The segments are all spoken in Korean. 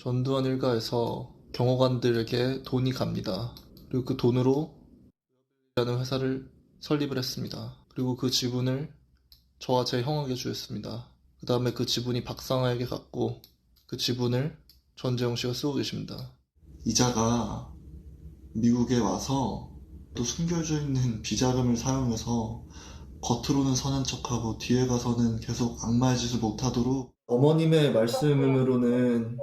전두환 일가에서 경호관들에게 돈이 갑니다. 그리고 그 돈으로 라는 회사를 설립을 했습니다. 그리고 그 지분을 저와 제 형에게 주었습니다. 그 다음에 그 지분이 박상하에게 갔고 그 지분을 전재영 씨가 쓰고 계십니다. 이자가 미국에 와서 또 숨겨져 있는 비자금을 사용해서 겉으로는 선한 척하고 뒤에 가서는 계속 악마의 짓을 못하도록 어머님의 말씀으로는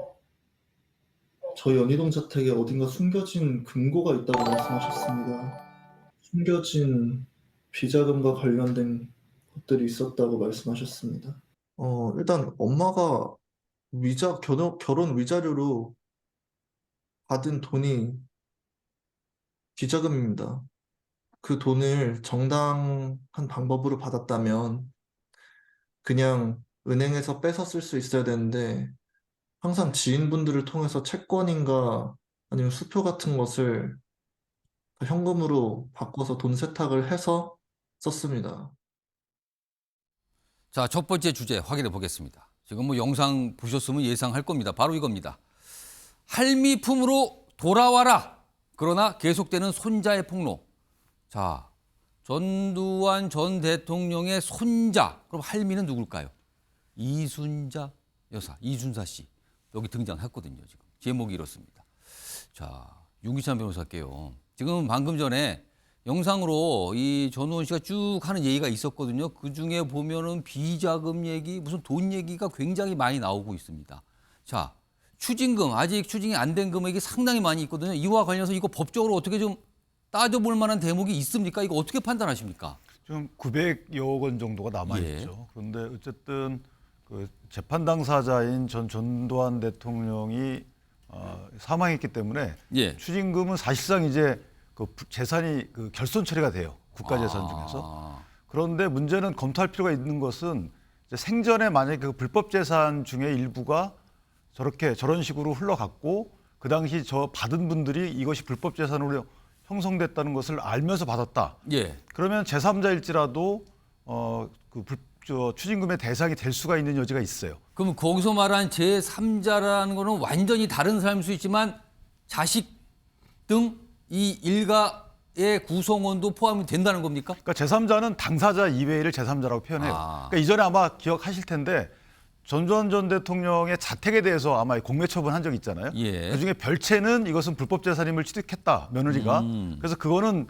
저희 연희동 자택에 어딘가 숨겨진 금고가 있다고 말씀하셨습니다. 숨겨진 비자금과 관련된 것들이 있었다고 말씀하셨습니다. 일단 엄마가 결혼 위자료로 받은 돈이 비자금입니다. 그 돈을 정당한 방법으로 받았다면 그냥 은행에서 뺏어 쓸 수 있어야 되는데 항상 지인분들을 통해서 채권인가 아니면 수표 같은 것을 현금으로 바꿔서 돈 세탁을 해서 썼습니다. 자, 첫 번째 주제 확인해 보겠습니다. 지금 뭐 영상 보셨으면 예상할 겁니다. 바로 이겁니다. 할미 품으로 돌아와라. 그러나 계속되는 손자의 폭로. 자, 전두환 전 대통령의 손자. 그럼 할미는 누굴까요? 이순자 여사, 이순사 씨. 여기 등장했거든요, 지금. 제목이 이렇습니다. 자, 윤기찬 변호사께요. 지금 방금 전에 영상으로 이 전우원 씨가 쭉 하는 얘기가 있었거든요. 그중에 보면은 비자금 얘기, 무슨 돈 얘기가 굉장히 많이 나오고 있습니다. 자, 추징금, 아직 추징이 안 된 금액이 상당히 많이 있거든요. 이와 관련해서 이거 법적으로 어떻게 좀 따져볼 만한 대목이 있습니까? 이거 어떻게 판단하십니까? 지금 900여 원 정도가 남아있죠. 그런데 어쨌든 그 재판 당사자인 전두환 대통령이 사망했기 때문에 추징금은 사실상 이제 그 재산이 그 결손 처리가 돼요. 국가재산 중에서. 그런데 문제는 검토할 필요가 있는 것은 이제 생전에 만약에 그 불법 재산 중에 일부가 저런 식으로 흘러갔고 그 당시 저 받은 분들이 이것이 불법 재산으로 형성됐다는 것을 알면서 받았다. 그러면 제3자일지라도 추징금의 대상이 될 수가 있는 여지가 있어요. 그럼 거기서 말한 제3자라는 거는 완전히 다른 사람일 수 있지만 자식 등 이 일가의 구성원도 포함이 된다는 겁니까? 그러니까 제3자는 당사자 이외를 제3자라고 표현해요. 그러니까 이전에 아마 기억하실 텐데 전두환 전 대통령의 자택에 대해서 아마 공매 처분한 적이 있잖아요. 그중에 별채는 이것은 불법 재산임을 취득했다, 며느리가. 그래서 그거는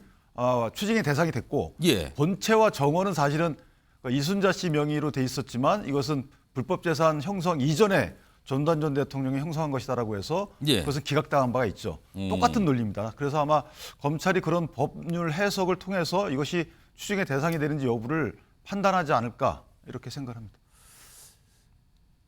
추징의 대상이 됐고 본채와 정원은 사실은 이순자 씨 명의로 돼 있었지만 이것은 불법 재산 형성 이전에 전두환 전 대통령이 형성한 것이다라고 해서 그것은 기각당한 바가 있죠. 똑같은 논리입니다. 그래서 아마 검찰이 그런 법률 해석을 통해서 이것이 추징의 대상이 되는지 여부를 판단하지 않을까 이렇게 생각합니다.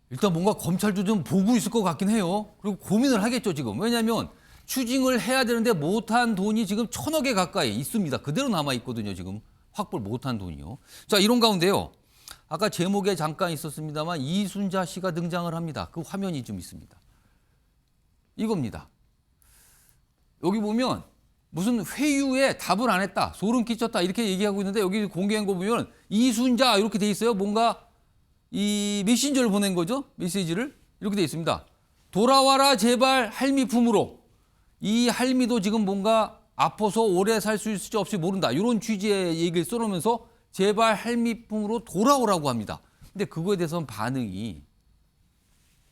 일단 뭔가 검찰도 좀 보고 있을 것 같긴 해요. 그리고 고민을 하겠죠, 지금. 왜냐하면 추징을 해야 되는데 못한 돈이 지금 1,000억에 가까이 있습니다. 그대로 남아있거든요, 지금. 확보를 못한 돈이요. 자, 이런 가운데요. 아까 제목에 잠깐 있었습니다만 이순자 씨가 등장을 합니다. 그 화면이 좀 있습니다. 이겁니다. 여기 보면 무슨 회유에 답을 안 했다, 소름 끼쳤다 이렇게 얘기하고 있는데 여기 공개한 거 보면 이순자 이렇게 돼 있어요. 뭔가 이 메신저를 보낸 거죠. 메시지를 이렇게 돼 있습니다. 돌아와라 제발 할미 품으로. 이 할미도 지금 뭔가 아파서 오래 살 수 있을지 없을지 모른다. 이런 취지의 얘기를 써놓으면서 제발 할미 품으로 돌아오라고 합니다. 근데 그거에 대해서는 반응이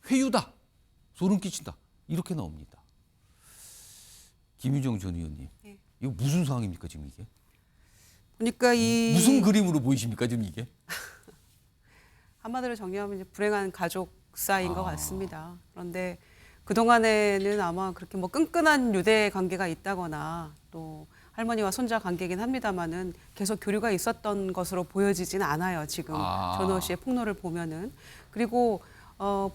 회유다, 소름 끼친다 이렇게 나옵니다. 김유정 전 의원님, 이거 무슨 상황입니까 지금 이게? 그러니까 무슨 그림으로 보이십니까 지금 이게? 한마디로 정리하면 이제 불행한 가족사인 것 같습니다. 그런데 그동안에는 아마 그렇게 뭐 끈끈한 유대 관계가 있다거나 또 할머니와 손자 관계이긴 합니다만은 계속 교류가 있었던 것으로 보여지진 않아요. 지금 전우호 씨의 폭로를 보면은. 그리고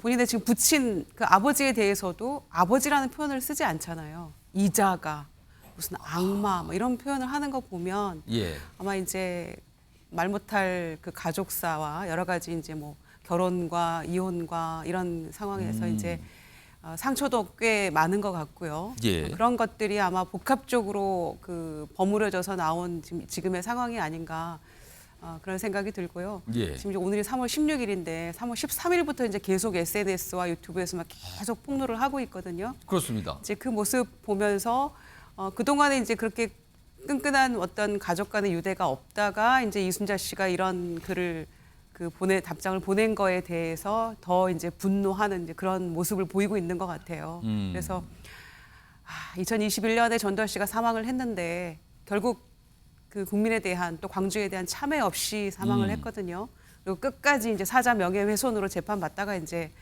본인의 지금 부친 그 아버지에 대해서도 아버지라는 표현을 쓰지 않잖아요. 이자가 무슨 악마 뭐 이런 표현을 하는 거 보면 아마 이제 말 못할 그 가족사와 여러 가지 이제 뭐 결혼과 이혼과 이런 상황에서 이제 상처도 꽤 많은 것 같고요. 그런 것들이 아마 복합적으로 그 버무려져서 나온 지금의 상황이 아닌가 그런 생각이 들고요. 예. 지금 이제 오늘이 3월 16일인데 3월 13일부터 이제 계속 SNS와 유튜브에서 막 계속 폭로를 하고 있거든요. 그렇습니다. 이제 그 모습 보면서 그동안에 이제 그렇게 끈끈한 어떤 가족 간의 유대가 없다가 이제 이순자 씨가 이런 글을 답장을 보낸 거에 대해서 더 이제 분노하는 이제 그런 모습을 보이고 있는 것 같아요. 그래서 2021년에 전두환 씨가 사망을 했는데 결국 그 국민에 대한 또 광주에 대한 참회 없이 사망을 했거든요. 그리고 끝까지 이제 사자 명예훼손으로 재판받다가 이제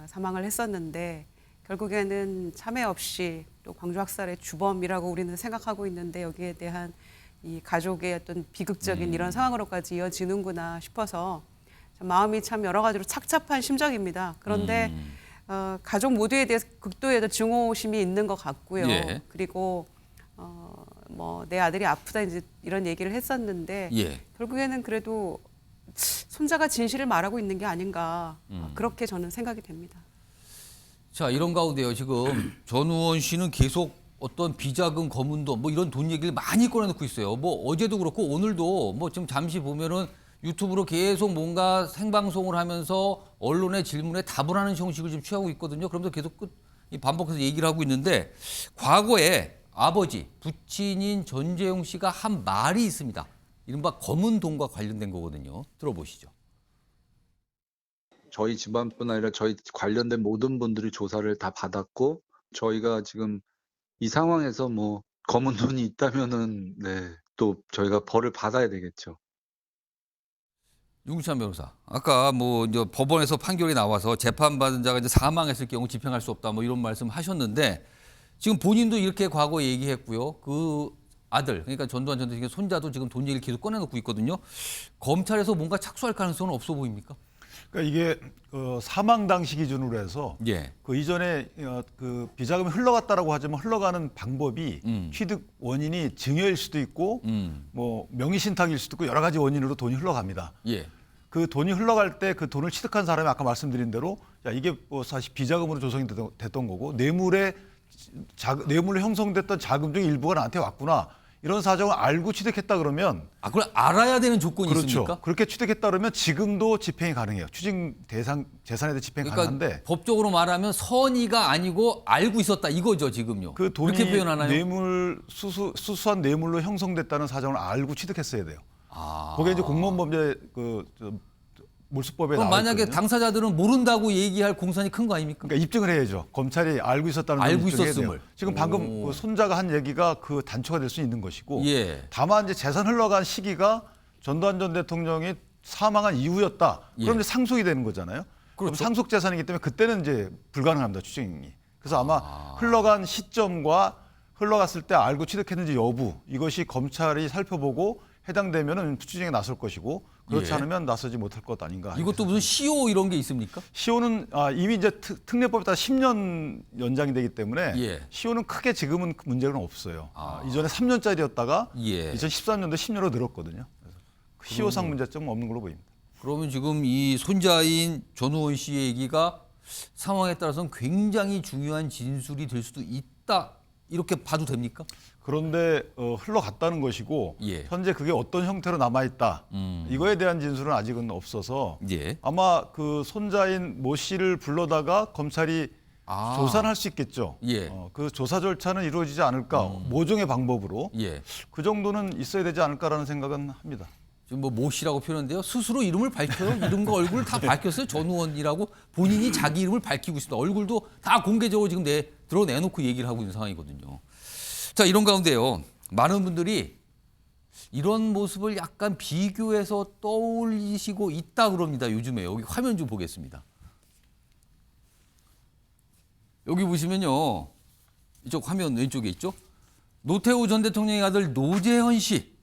사망을 했었는데 결국에는 참회 없이 또 광주 학살의 주범이라고 우리는 생각하고 있는데 여기에 대한 이 가족의 어떤 비극적인 이런 상황으로까지 이어지는구나 싶어서 참 마음이 참 여러 가지로 착잡한 심정입니다. 그런데 가족 모두에 대해서 극도의 증오심이 있는 것 같고요. 예. 그리고 뭐 내 아들이 아프다 이제 이런 얘기를 했었는데 예. 결국에는 그래도 손자가 진실을 말하고 있는 게 아닌가 그렇게 저는 생각이 됩니다. 자, 이런 가운데요. 지금 전우원 씨는 계속 어떤 비자금 거문돈 뭐 이런 돈 얘기를 많이 꺼내놓고 있어요. 뭐 어제도 그렇고 오늘도 뭐 지금 잠시 보면은 유튜브로 계속 뭔가 생방송을 하면서 언론의 질문에 답을 하는 형식을 지금 취하고 있거든요. 그러면서 계속 반복해서 얘기를 하고 있는데 과거에 아버지, 부친인 전재용 씨가 한 말이 있습니다. 이른바 검은 돈과 관련된 거거든요. 들어보시죠. 저희 집안뿐 아니라 저희 관련된 모든 분들이 조사를 다 받았고 저희가 지금 이 상황에서 뭐 검은 돈이 있다면은 네, 또 저희가 벌을 받아야 되겠죠. 윤기찬 변호사, 아까 뭐 이제 법원에서 판결이 나와서 재판받은 자가 이제 사망했을 경우 집행할 수 없다 뭐 이런 말씀 하셨는데 지금 본인도 이렇게 과거 얘기했고요. 그 아들, 그러니까 전두환 전 대통령 손자도 지금 돈 얘기를 계속 꺼내놓고 있거든요. 검찰에서 뭔가 착수할 가능성은 없어 보입니까? 그러니까 이게 사망 당시 기준으로 해서 예. 그 이전에 그 비자금이 흘러갔다라고 하지만 흘러가는 방법이 취득 원인이 증여일 수도 있고 뭐 명의 신탁일 수도 있고 여러 가지 원인으로 돈이 흘러갑니다. 예. 그 돈이 흘러갈 때 그 돈을 취득한 사람이 아까 말씀드린 대로 야 이게 뭐 사실 비자금으로 조성이 됐던 거고 뇌물로 형성됐던 자금 중에 일부가 나한테 왔구나. 이런 사정을 알고 취득했다 그러면 그걸 알아야 되는 조건이 그렇죠. 있습니까? 그렇게 취득했다 그러면 지금도 집행이 가능해요. 추징 대상 재산에 대해 집행이 그러니까 가능한데 법적으로 말하면 선의가 아니고 알고 있었다 이거죠 지금요. 그 돈이 그렇게 표현하나요? 뇌물 수수한 뇌물로 형성됐다는 사정을 알고 취득했어야 돼요. 그게 이제 공무원 범죄 몰수법에 그럼 나와 만약에 있거든요. 당사자들은 모른다고 얘기할 공산이 큰 거 아닙니까? 그러니까 입증을 해야죠. 검찰이 알고 있었다는 걸 알고 입증해야 있었음을. 돼요. 지금 방금 그 손자가 한 얘기가 그 단초가 될 수 있는 것이고 예. 다만 이제 재산 흘러간 시기가 전두환 전 대통령이 사망한 이후였다. 그럼 예. 이제 상속이 되는 거잖아요. 그럼 그렇죠. 상속 재산이기 때문에 그때는 이제 불가능합니다. 추징이. 그래서 아마 흘러간 시점과 흘러갔을 때 알고 취득했는지 여부 이것이 검찰이 살펴보고 해당되면은 추징에 나설 것이고 그렇지 예. 않으면 나서지 못할 것 아닌가. 이것도 무슨 시효 이런 게 있습니까? 시효는 이미 이제 특례법에 따라 10년 연장이 되기 때문에 예. 시효는 크게 지금은 문제는 없어요. 이전에 3년짜리였다가 예. 2013년도에 10년으로 늘었거든요. 그래서 시효상 문제점은 없는 걸로 보입니다. 그러면 지금 이 손자인 전우원 씨의 얘기가 상황에 따라서는 굉장히 중요한 진술이 될 수도 있다 이렇게 봐도 됩니까? 그런데 흘러갔다는 것이고 예. 현재 그게 어떤 형태로 남아있다. 이거에 대한 진술은 아직은 없어서 예. 아마 그 손자인 모 씨를 불러다가 검찰이 조사를 할 수 있겠죠. 예. 그 조사 절차는 이루어지지 않을까. 모종의 방법으로. 예. 그 정도는 있어야 되지 않을까라는 생각은 합니다. 지금 뭐 모 씨라고 표현한데요. 스스로 이름을 밝혀요. 이름과 얼굴을 다 밝혔어요. 전우원이라고 본인이 자기 이름을 밝히고 있습니다. 얼굴도 다 공개적으로 지금 드러내놓고 얘기를 하고 있는 상황이거든요. 자, 이런 가운데요. 많은 분들이 이런 모습을 약간 비교해서 떠올리시고 있다 그럽니다. 요즘에 여기 화면 좀 보겠습니다. 여기 보시면요. 이쪽 화면 왼쪽에 있죠. 노태우 전 대통령의 아들 노재현 씨.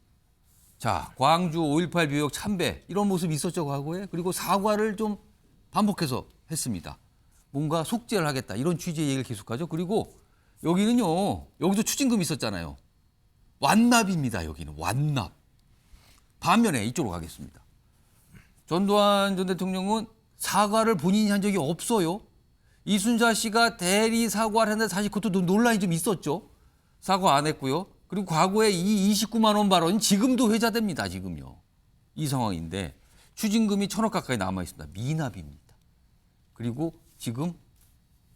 자, 광주 5.18 비역 참배 이런 모습이 있었죠 과거에. 그리고 사과를 좀 반복해서 했습니다. 뭔가 속죄를 하겠다 이런 취지의 얘기를 계속하죠. 그리고 여기는요. 여기도 추징금이 있었잖아요. 완납입니다. 여기는 완납. 반면에 이쪽으로 가겠습니다. 전두환 전 대통령은 사과를 본인이 한 적이 없어요. 이순자 씨가 대리 사과를 했는데 사실 그것도 논란이 좀 있었죠. 사과 안 했고요. 그리고 과거에 이 29만 원 발언이 지금도 회자됩니다. 지금요. 이 상황인데 추징금이 1,000억 가까이 남아 있습니다. 미납입니다. 그리고 지금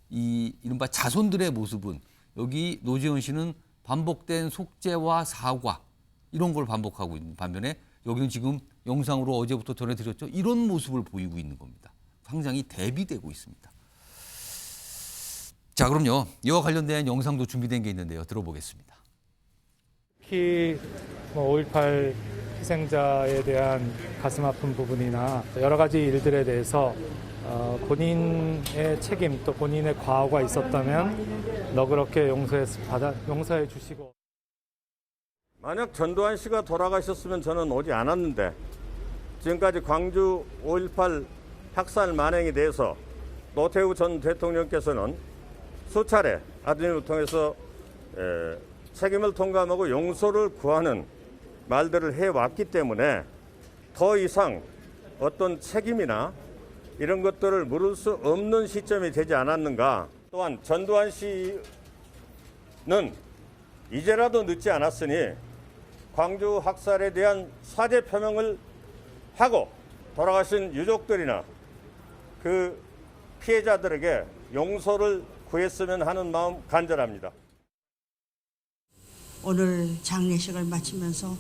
이 이른바 자손들의 모습은 여기 노재현 씨는 반복된 속죄와 사과 이런 걸 반복하고 있는 반면에 여기는 지금 영상으로 어제부터 전해드렸죠. 이런 모습을 보이고 있는 겁니다. 상당히 대비되고 있습니다. 자, 그럼요. 이와 관련된 영상도 준비된 게 있는데요. 들어보겠습니다. 특히 5.18 희생자에 대한 가슴 아픈 부분이나 여러 가지 일들에 대해서 본인의 책임 또 본인의 과오가 있었다면 너그럽게 용서해 주시고. 만약 전두환 씨가 돌아가셨으면 저는 오지 않았는데 지금까지 광주 5.18 학살 만행에 대해서 노태우 전 대통령께서는 수차례 아드님을 통해서 책임을 통감하고 용서를 구하는 말들을 해왔기 때문에 더 이상 어떤 책임이나 이런 것들을 물을 수 없는 시점이 되지 않았는가. 또한 전두환 씨는 이제라도 늦지 않았으니 광주 학살에 대한 사죄 표명을 하고 돌아가신 유족들이나 그 피해자들에게 용서를 구했으면 하는 마음 간절합니다. 오늘 장례식을 마치면서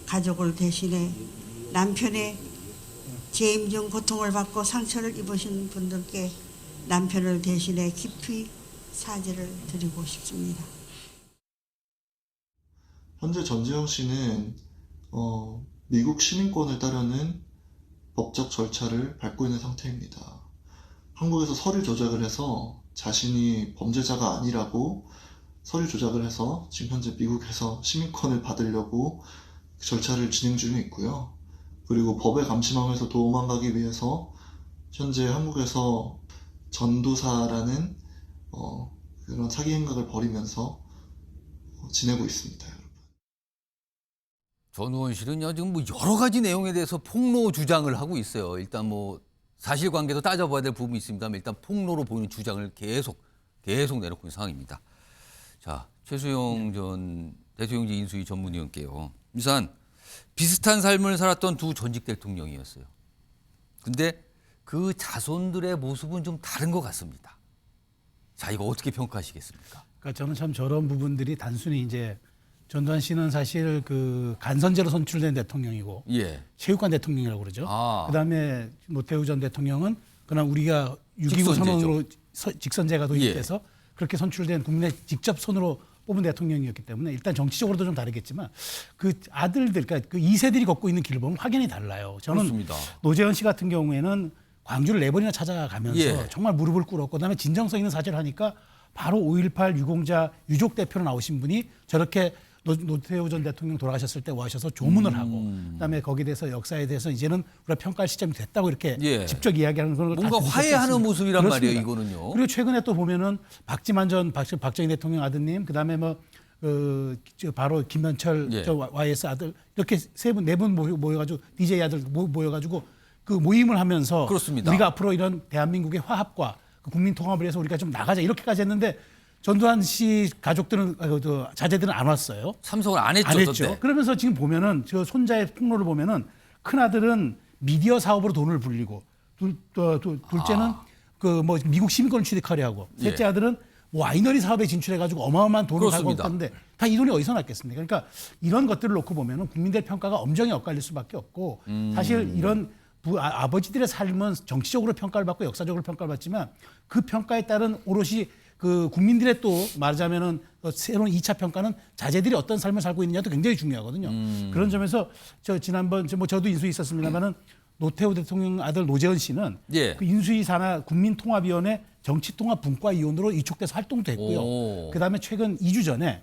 가족을 대신해 남편의 재임 중 고통을 받고 상처를 입으신 분들께 남편을 대신해 깊이 사죄를 드리고 싶습니다. 현재 전재영 씨는 미국 시민권을 따르는 법적 절차를 밟고 있는 상태입니다. 한국에서 서류 조작을 해서 자신이 범죄자가 아니라고 서류 조작을 해서 지금 현재 미국에서 시민권을 받으려고 절차를 진행 중에 있고요. 그리고 법의 감시망에서 도망가기 위해서 현재 한국에서 전도사라는 그런 사기 행각을 벌이면서 지내고 있습니다. 전우원 씨는요, 지금 뭐 여러 가지 내용에 대해서 폭로 주장을 하고 있어요. 일단 뭐 사실관계도 따져봐야 될 부분이 있습니다만 일단 폭로로 보이는 주장을 계속 내놓고 있는 상황입니다. 자, 최수영 전 대통령제 인수위 전문위원께요. 일단 비슷한 삶을 살았던 두 전직 대통령이었어요. 근데 그 자손들의 모습은 좀 다른 것 같습니다. 자, 이거 어떻게 평가하시겠습니까? 그러니까 저는 참 저런 부분들이 단순히 이제 전두환 씨는 사실 그 간선제로 선출된 대통령이고 예. 체육관 대통령이라고 그러죠. 그다음에 노태우 전 대통령은 그냥 우리가 6.25 선언으로 직선제가 도입돼서 그렇게 선출된 국민의 직접 손으로 뽑은 대통령이었기 때문에 일단 정치적으로도 좀 다르겠지만 그 아들들, 그러니까 그 2세들이 걷고 있는 길을 보면 확연히 달라요. 저는 그렇습니다. 노재현 씨 같은 경우에는 광주를 4번이나 찾아가면서 정말 무릎을 꿇었고 그다음에 진정성 있는 사죄를 하니까 바로 5.18 유공자 유족 대표로 나오신 분이 저렇게 노태우 전 대통령 돌아가셨을 때 와셔서 조문을 하고 그다음에 거기에 대해서 역사에 대해서 이제는 우리가 평가할 시점이 됐다고 이렇게 직접 이야기하는 걸 뭔가 화해하는 모습이란 말이에요, 이거는요. 그리고 최근에 또 보면은 박지만 전 박정희 대통령 아드님, 그다음에 바로 김현철 저 YS 아들 이렇게 세 분, 네 분 모여가지고 DJ 아들 모여가지고 그 모임을 하면서 그렇습니다. 우리가 앞으로 이런 대한민국의 화합과 그 국민 통합을 위해서 우리가 좀 나가자 이렇게까지 했는데. 전두환 씨 가족들은 자제들은 안 왔어요. 참석을 안 했죠. 안 했죠. 그러면서 지금 보면은 저 손자의 폭로를 보면은 큰 아들은 미디어 사업으로 돈을 불리고 둘째는 그 뭐 미국 시민권 취득하려 하고 셋째 아들은 뭐 와이너리 사업에 진출해가지고 어마어마한 돈을 가지고 왔는데 다 이 돈이 어디서 났겠습니까? 그러니까 이런 것들을 놓고 보면은 국민들 평가가 엄정히 엇갈릴 수밖에 없고 사실 이런 아버지들의 삶은 정치적으로 평가를 받고 역사적으로 평가를 받지만 그 평가에 따른 오롯이 그 국민들의 또 말하자면은 새로운 2차 평가는 자제들이 어떤 삶을 살고 있느냐도 굉장히 중요하거든요. 그런 점에서 저 지난번 뭐 저도 인수위 있었습니다만은 노태우 대통령 아들 노재현 씨는 그 인수위 산하 국민통합위원회 정치통합분과위원으로 위촉돼서 활동도 했고요. 그다음에 최근 2주 전에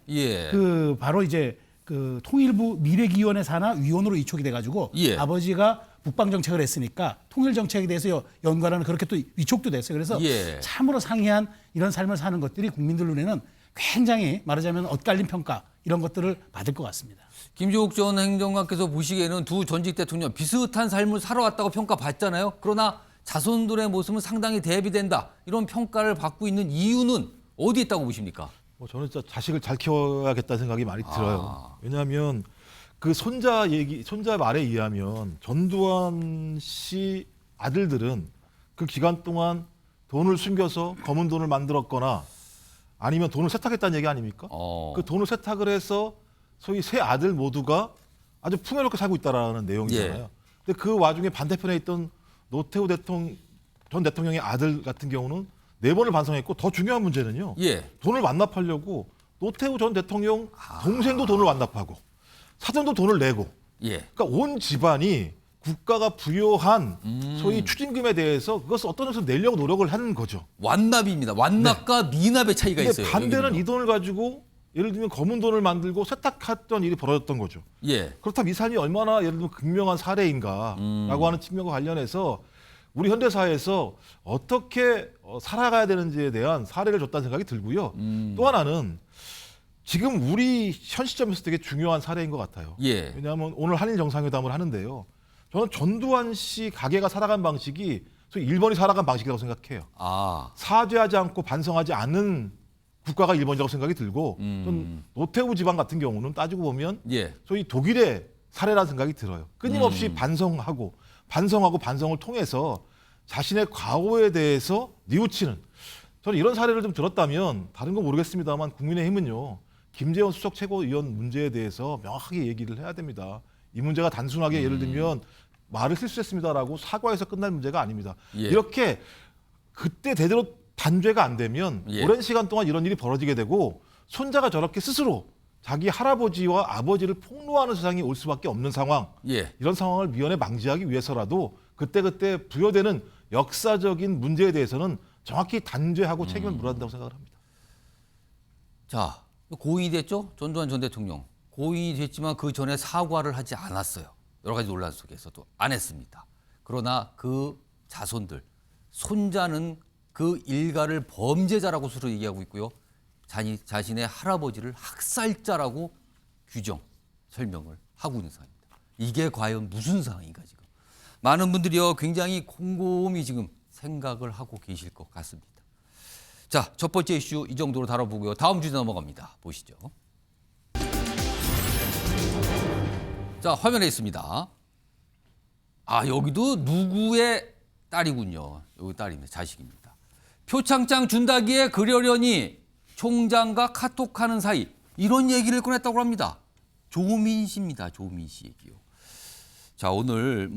그 바로 이제 그 통일부 미래기원회 산하 위원으로 위촉이 돼가지고 아버지가 북방 정책을 했으니까 통일 정책에 대해서 연관하는 그렇게 또 위촉도 됐어요. 그래서 참으로 상이한 이런 삶을 사는 것들이 국민들 눈에는 굉장히 말하자면 엇갈린 평가 이런 것들을 받을 것 같습니다. 김종욱 전 행정관께서 보시기에는 두 전직 대통령 비슷한 삶을 살아왔다고 평가받잖아요. 그러나 자손들의 모습은 상당히 대비된다. 이런 평가를 받고 있는 이유는 어디 있다고 보십니까? 저는 진짜 자식을 잘 키워야겠다는 생각이 많이 들어요. 왜냐하면 그 손자 말에 의하면 전두환 씨 아들들은 그 기간 동안 돈을 숨겨서 검은 돈을 만들었거나 아니면 돈을 세탁했다는 얘기 아닙니까? 그 돈을 세탁을 해서 소위 세 아들 모두가 아주 풍요롭게 살고 있다라는 내용이잖아요. 예. 근데 그 와중에 반대편에 있던 노태우 전 대통령의 아들 같은 경우는 4번을 반성했고 더 중요한 문제는요. 예. 돈을 완납하려고 노태우 전 대통령 동생도 돈을 완납하고 사돈도 돈을 내고 예. 그러니까 온 집안이 국가가 부여한 소위 추징금에 대해서 그것을 어떤 점에서 내려고 노력을 하는 거죠. 완납입니다. 완납과 미납의 차이가 근데 있어요. 반대는 여기는요. 이 돈을 가지고 예를 들면 검은 돈을 만들고 세탁했던 일이 벌어졌던 거죠. 예. 그렇다면 이 사람이 얼마나 예를 들면 극명한 사례인가라고 하는 측면과 관련해서 우리 현대사회에서 어떻게 살아가야 되는지에 대한 사례를 줬다는 생각이 들고요. 또 하나는 지금 우리 현 시점에서 되게 중요한 사례인 것 같아요. 예. 왜냐하면 오늘 한일 정상회담을 하는데요. 저는 전두환 씨 가게가 살아간 방식이 소위 일본이 살아간 방식이라고 생각해요. 사죄하지 않고 반성하지 않는 국가가 일본이라고 생각이 들고 전 노태우 집안 같은 경우는 따지고 보면 예. 소위 독일의 사례라는 생각이 들어요. 끊임없이 반성하고 반성을 통해서 자신의 과거에 대해서 뉘우치는 저는 이런 사례를 좀 들었다면 다른 건 모르겠습니다만 국민의힘은요. 김재원 수석 최고위원 문제에 대해서 명확하게 얘기를 해야 됩니다. 이 문제가 단순하게 예를 들면 말을 실수했습니다라고 사과해서 끝날 문제가 아닙니다. 예. 이렇게 그때 제대로 단죄가 안 되면 예. 오랜 시간 동안 이런 일이 벌어지게 되고 손자가 저렇게 스스로 자기 할아버지와 아버지를 폭로하는 세상이 올 수밖에 없는 상황. 예. 이런 상황을 미연에 방지하기 위해서라도 그때그때 부여되는 역사적인 문제에 대해서는 정확히 단죄하고 책임을 물어야 한다고 생각을 합니다. 자, 고인이 됐죠? 전두환 전 대통령. 고인이 됐지만 그 전에 사과를 하지 않았어요. 여러 가지 논란 속에서도 안 했습니다. 그러나 그 자손들, 손자는 그 일가를 범죄자라고 스스로 얘기하고 있고요. 자신의 할아버지를 학살자라고 규정, 설명을 하고 있는 상황입니다. 이게 과연 무슨 상황인가 지금. 많은 분들이요 굉장히 곰곰이 지금 생각을 하고 계실 것 같습니다. 자, 첫 번째 이슈 이 정도로 다뤄보고요. 다음 주제 넘어갑니다. 보시죠. 자, 화면에 있습니다. 여기도 누구의 딸이군요. 여기 딸입니다. 자식입니다. 표창장 준다기에 그러려니 총장과 카톡하는 사이 이런 얘기를 꺼냈다고 합니다. 조민 씨입니다. 조민 씨 얘기요. 자, 오늘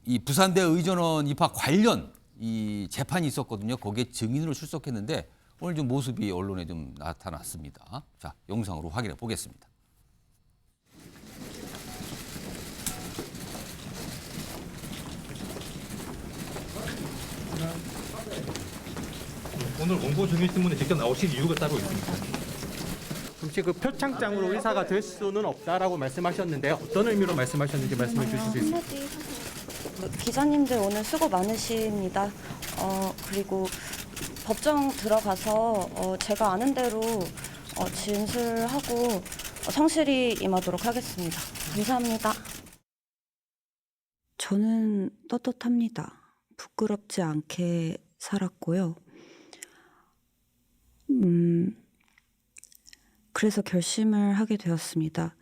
이 부산대 의전원 입학 관련 이 재판이 있었거든요. 거기에 증인으로 출석했는데 오늘 좀 모습이 언론에 좀 나타났습니다. 자, 영상으로 확인해 보겠습니다. 오늘 원고 증인 신문에 직접 나오신 이유가 따로 있습니까? 혹시 그 표창장으로 의사가 될 수는 없다라고 말씀하셨는데 어떤 의미로 말씀하셨는지 말씀해 주실 수 있습니까? 기자님들 오늘 수고 많으십니다. 그리고 법정 들어가서 제가 아는 대로 진술하고 성실히 임하도록 하겠습니다. 감사합니다. 저는 떳떳합니다. 부끄럽지 않게 살았고요. 그래서 결심을 하게 되었습니다.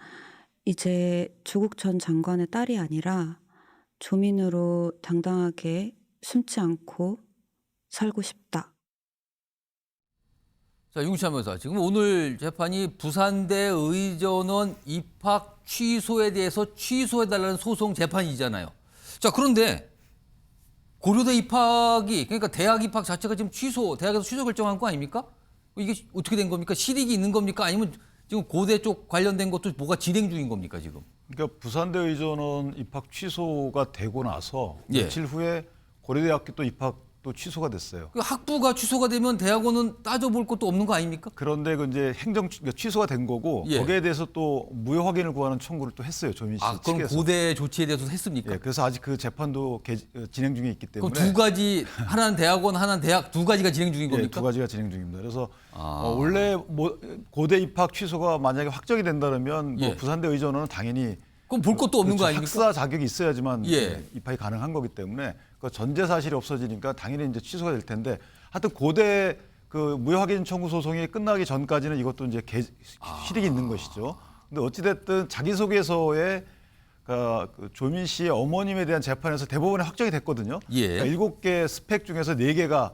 이제 조국 전 장관의 딸이 아니라 조민으로 당당하게 숨지 않고 살고 싶다. 자, 윤시하면서 지금 오늘 재판이 부산대 의전원 입학 취소에 대해서 취소해달라는 소송 재판이잖아요. 자, 그런데 고려대 입학이 그러니까 대학 입학 자체가 지금 대학에서 취소 결정한 거 아닙니까? 이게 어떻게 된 겁니까? 실익이 있는 겁니까? 아니면 지금 고대 쪽 관련된 것도 뭐가 진행 중인 겁니까 지금? 그러니까 부산대 의전원 입학 취소가 되고 나서 예. 며칠 후에 고려대학교 또 입학도 취소가 됐어요. 학부가 취소가 되면 대학원은 따져볼 것도 없는 거 아닙니까? 그런데 그 이제 취소가 된 거고 예. 거기에 대해서 또 무효 확인을 구하는 청구를 또 했어요. 조민 씨 그럼 측에서. 고대 조치에 대해서 했습니까? 예, 그래서 아직 그 재판도 진행 중에 있기 때문에. 그럼 두 가지, 하나는 대학원, 하나는 대학 두 가지가 진행 중인 겁니까? 예, 두 가지가 진행 중입니다. 그래서 원래 고대 입학 취소가 만약에 확정이 된다면 예. 부산대 의전원은 당연히 그럼 볼 것도 없는 거 아닙니까? 학사 자격이 있어야지만 예. 입학이 가능한 거기 때문에 그 전제 사실이 없어지니까 당연히 이제 취소가 될 텐데 하여튼 고대 그 무효 확인 청구 소송이 끝나기 전까지는 이것도 이제 실익이 있는 것이죠. 근데 어찌됐든 자기소개서에 그 조민 씨의 어머님에 대한 재판에서 대법원에 확정이 됐거든요. 예. 그러니까 7개 스펙 중에서 4개가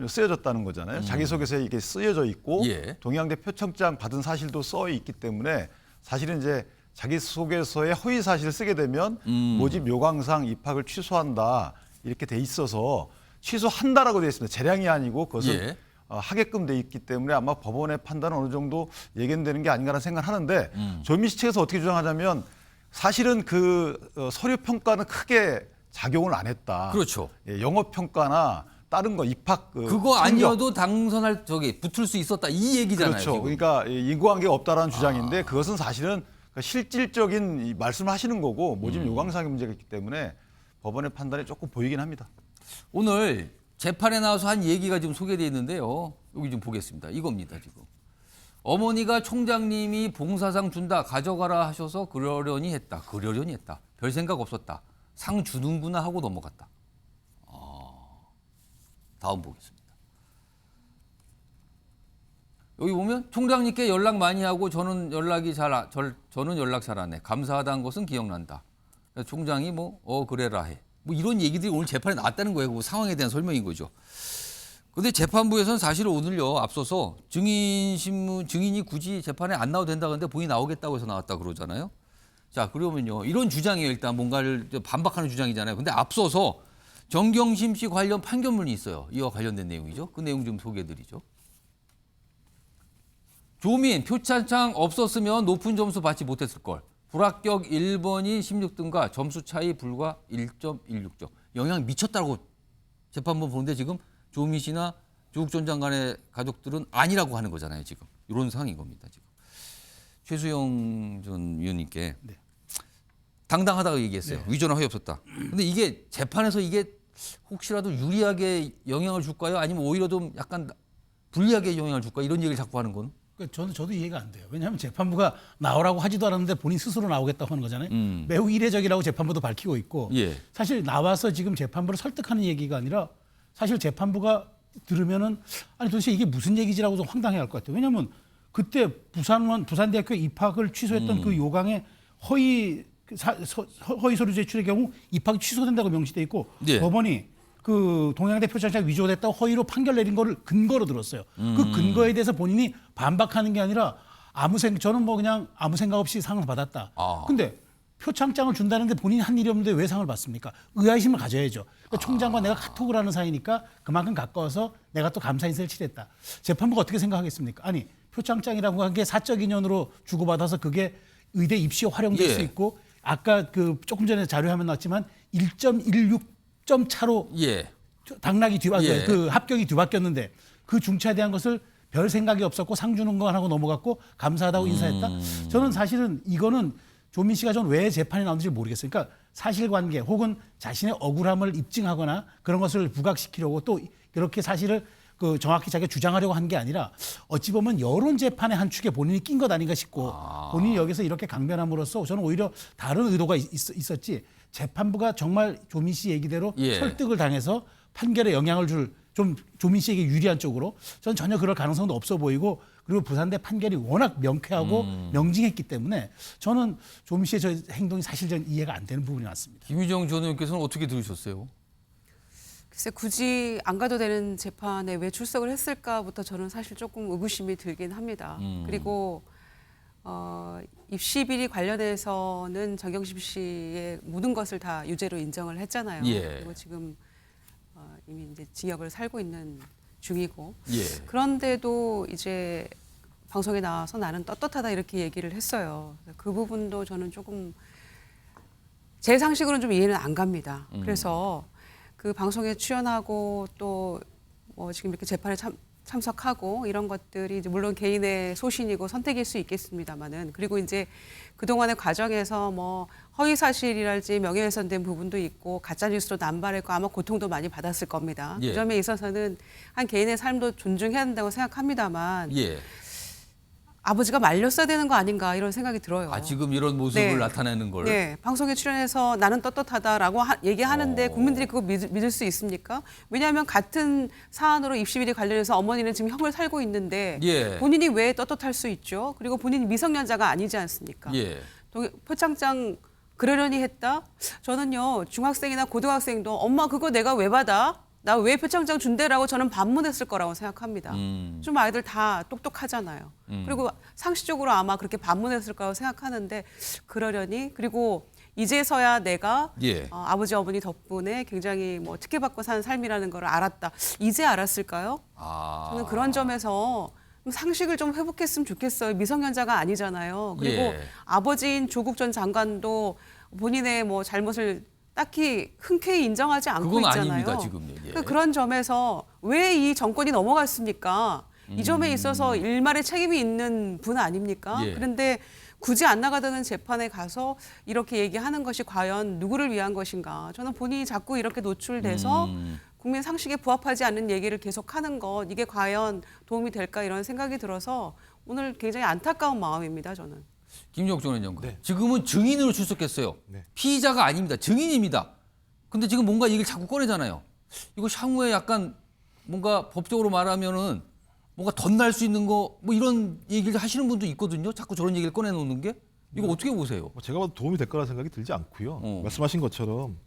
쓰여졌다는 거잖아요. 자기소개서에 이게 쓰여져 있고 예. 동양대 표창장 받은 사실도 써 있기 때문에 사실은 이제 자기소개서에 허위 사실을 쓰게 되면 모집 요강상 입학을 취소한다 이렇게 돼 있어서 취소한다라고 돼 있습니다. 재량이 아니고 그것은 예. 하게끔 돼 있기 때문에 아마 법원의 판단은 어느 정도 예견되는 게 아닌가라는 생각을 하는데 조민 씨 측에서 어떻게 주장하자면 사실은 그 서류 평가는 크게 작용을 안 했다. 그렇죠. 예, 영어 평가나 다른 거 입학 그거 아니어도 당선할 붙을 수 있었다 이 얘기잖아요. 그렇죠. 지금. 그러니까 인과관계가 없다라는 주장인데 그것은 사실은 실질적인 이 말씀을 하시는 거고 모집 요강상의 문제가 있기 때문에 법원의 판단이 조금 보이긴 합니다. 오늘 재판에 나와서 한 얘기가 지금 소개되어 있는데요. 여기 좀 보겠습니다. 이겁니다, 지금. 어머니가 총장님이 봉사상 준다, 가져가라 하셔서 그러려니 했다. 별 생각 없었다. 상 주는구나 하고 넘어갔다. 다음 보겠습니다. 여기 보면 총장님께 연락 많이 하고 저는 연락 잘 안 해. 감사하다는 것은 기억난다. 총장이 그래라 해. 이런 얘기들이 오늘 재판에 나왔다는 거예요. 그 상황에 대한 설명인 거죠. 그런데 재판부에서는 사실 오늘요 앞서서 증인이 굳이 재판에 안 나와도 된다 그러는데 본인이 나오겠다고 해서 나왔다 그러잖아요. 자 그러면요 이런 주장이에요. 일단 뭔가를 반박하는 주장이잖아요. 근데 앞서서 정경심 씨 관련 판결문이 있어요. 이와 관련된 내용이죠. 그 내용 좀 소개해드리죠. 조민 표창장 없었으면 높은 점수 받지 못했을 걸. 불합격 1번인 16등과 점수 차이 불과 1.16점. 영향 미쳤다고 재판부 보는데 지금 조민 씨나 조국 전 장관의 가족들은 아니라고 하는 거잖아요. 지금 이런 상황인 겁니다. 지금 최수영 전 위원님께 당당하다고 얘기했어요. 네. 위조나 허위 없었다. 근데 이게 재판에서 이게 혹시라도 유리하게 영향을 줄까요? 아니면 오히려 좀 약간 불리하게 영향을 줄까? 이런 얘기를 자꾸 하는 건. 저도 이해가 안 돼요. 왜냐하면 재판부가 나오라고 하지도 않았는데 본인 스스로 나오겠다고 하는 거잖아요. 매우 이례적이라고 재판부도 밝히고 있고 예. 사실 나와서 지금 재판부를 설득하는 얘기가 아니라 사실 재판부가 들으면은 아니 도대체 이게 무슨 얘기지라고 좀 황당해할 것 같아요. 왜냐하면 그때 부산대학교 입학을 취소했던 그 요강에 허위 서류 제출의 경우 입학이 취소된다고 명시돼 있고 예. 법원이 그 동양대 표창장 위조됐다고 허위로 판결 내린 거를 근거로 들었어요. 그 근거에 대해서 본인이 반박하는 게 아니라 저는 그냥 아무 생각 없이 상을 받았다. 근데 표창장을 준다는데 본인이 한 일이 없는데 왜 상을 받습니까? 의아심을 가져야죠. 그러니까 총장과 내가 카톡을 하는 사이니까 그만큼 가까워서 내가 또 감사 인사를 치렀다. 재판부가 어떻게 생각하겠습니까? 아니 표창장이라고 한 게 사적 인연으로 주고받아서 그게 의대 입시에 활용될 수 있고 아까 그 조금 전에 자료 화면 나왔지만 1.16점 차로 당락이 그 합격이 뒤바뀌었는데 그 중차에 대한 것을 별 생각이 없었고 상 주는 거 하고 넘어갔고 감사하다고 인사했다. 저는 사실은 이거는 조민 씨가 전 왜 재판에 나오는지 모르겠어요. 그러니까 사실관계 혹은 자신의 억울함을 입증하거나 그런 것을 부각시키려고 또 이렇게 사실을 정확히 자기가 주장하려고 한 게 아니라 어찌 보면 여론 재판의 한 축에 본인이 낀 것 아닌가 싶고 본인이 여기서 이렇게 강변함으로써 저는 오히려 다른 의도가 있었지 재판부가 정말 조민 씨 얘기대로 설득을 당해서 판결에 영향을 줄 좀 조민 씨에게 유리한 쪽으로 저는 전혀 그럴 가능성도 없어 보이고 그리고 부산대 판결이 워낙 명쾌하고 명징했기 때문에 저는 조민 씨의 저 행동이 사실 전 이해가 안 되는 부분이 많습니다. 김유정 전 의원께서는 어떻게 들으셨어요? 글쎄 굳이 안 가도 되는 재판에 왜 출석을 했을까부터 저는 사실 조금 의구심이 들긴 합니다. 그리고 입시 비리 관련해서는 정경심 씨의 모든 것을 다 유죄로 인정을 했잖아요. 그리고 지금 이미 이제 징역을 살고 있는 중이고 그런데도 이제 방송에 나와서 나는 떳떳하다 이렇게 얘기를 했어요. 그 부분도 저는 조금 제 상식으로는 좀 이해는 안 갑니다. 그래서 그 방송에 출연하고 또 지금 이렇게 재판에 참석하고 이런 것들이 이제 물론 개인의 소신이고 선택일 수 있겠습니다만은 그리고 이제 그동안의 과정에서 허위 사실이랄지 명예훼손된 부분도 있고 가짜 뉴스로 남발했고 아마 고통도 많이 받았을 겁니다. 그 점에 있어서는 한 개인의 삶도 존중해야 한다고 생각합니다만 아버지가 말렸어야 되는 거 아닌가 이런 생각이 들어요. 아, 지금 이런 모습을 네. 나타내는 걸. 네, 방송에 출연해서 나는 떳떳하다라고 얘기하는데 국민들이 그거 믿을 수 있습니까? 왜냐하면 같은 사안으로 입시비리 관련해서 어머니는 지금 형을 살고 있는데 예. 본인이 왜 떳떳할 수 있죠? 그리고 본인이 미성년자가 아니지 않습니까? 예. 표창장 그러려니 했다? 저는요, 중학생이나 고등학생도 엄마 그거 내가 왜 받아? 나 왜 표창장 준대라고 저는 반문했을 거라고 생각합니다. 좀 아이들 다 똑똑하잖아요. 그리고 상식적으로 아마 그렇게 반문했을 거라고 생각하는데 그러려니 그리고 이제서야 내가 예. 아버지 어머니 덕분에 굉장히 뭐 특혜받고 사는 삶이라는 걸 알았다. 이제 알았을까요? 저는 그런 점에서 상식을 좀 회복했으면 좋겠어요. 미성년자가 아니잖아요. 그리고 예. 아버지인 조국 전 장관도 본인의 뭐 잘못을 딱히 흔쾌히 인정하지 않고 그건 있잖아요. 아닙니다, 지금. 예. 그러니까 그런 점에서 왜 이 정권이 넘어갔습니까? 이 점에 있어서 일말의 책임이 있는 분 아닙니까? 예. 그런데 굳이 안 나가다는 재판에 가서 이렇게 얘기하는 것이 과연 누구를 위한 것인가? 저는 본인이 자꾸 이렇게 노출돼서 국민 상식에 부합하지 않는 얘기를 계속하는 것 이게 과연 도움이 될까 이런 생각이 들어서 오늘 굉장히 안타까운 마음입니다. 저는. 김용준 전 장관. 네. 지금은 증인으로 출석했어요. 네. 피의자가 아닙니다. 증인입니다. 근데 지금 뭔가 얘기를 자꾸 꺼내잖아요. 이거 향후에 약간 뭔가 법적으로 말하면은 뭔가 덧날 수 있는 거 뭐 이런 얘기를 하시는 분도 있거든요. 자꾸 저런 얘기를 꺼내놓는 게. 이거 어떻게 보세요? 제가 봐도 도움이 될 거라는 생각이 들지 않고요. 말씀하신 것처럼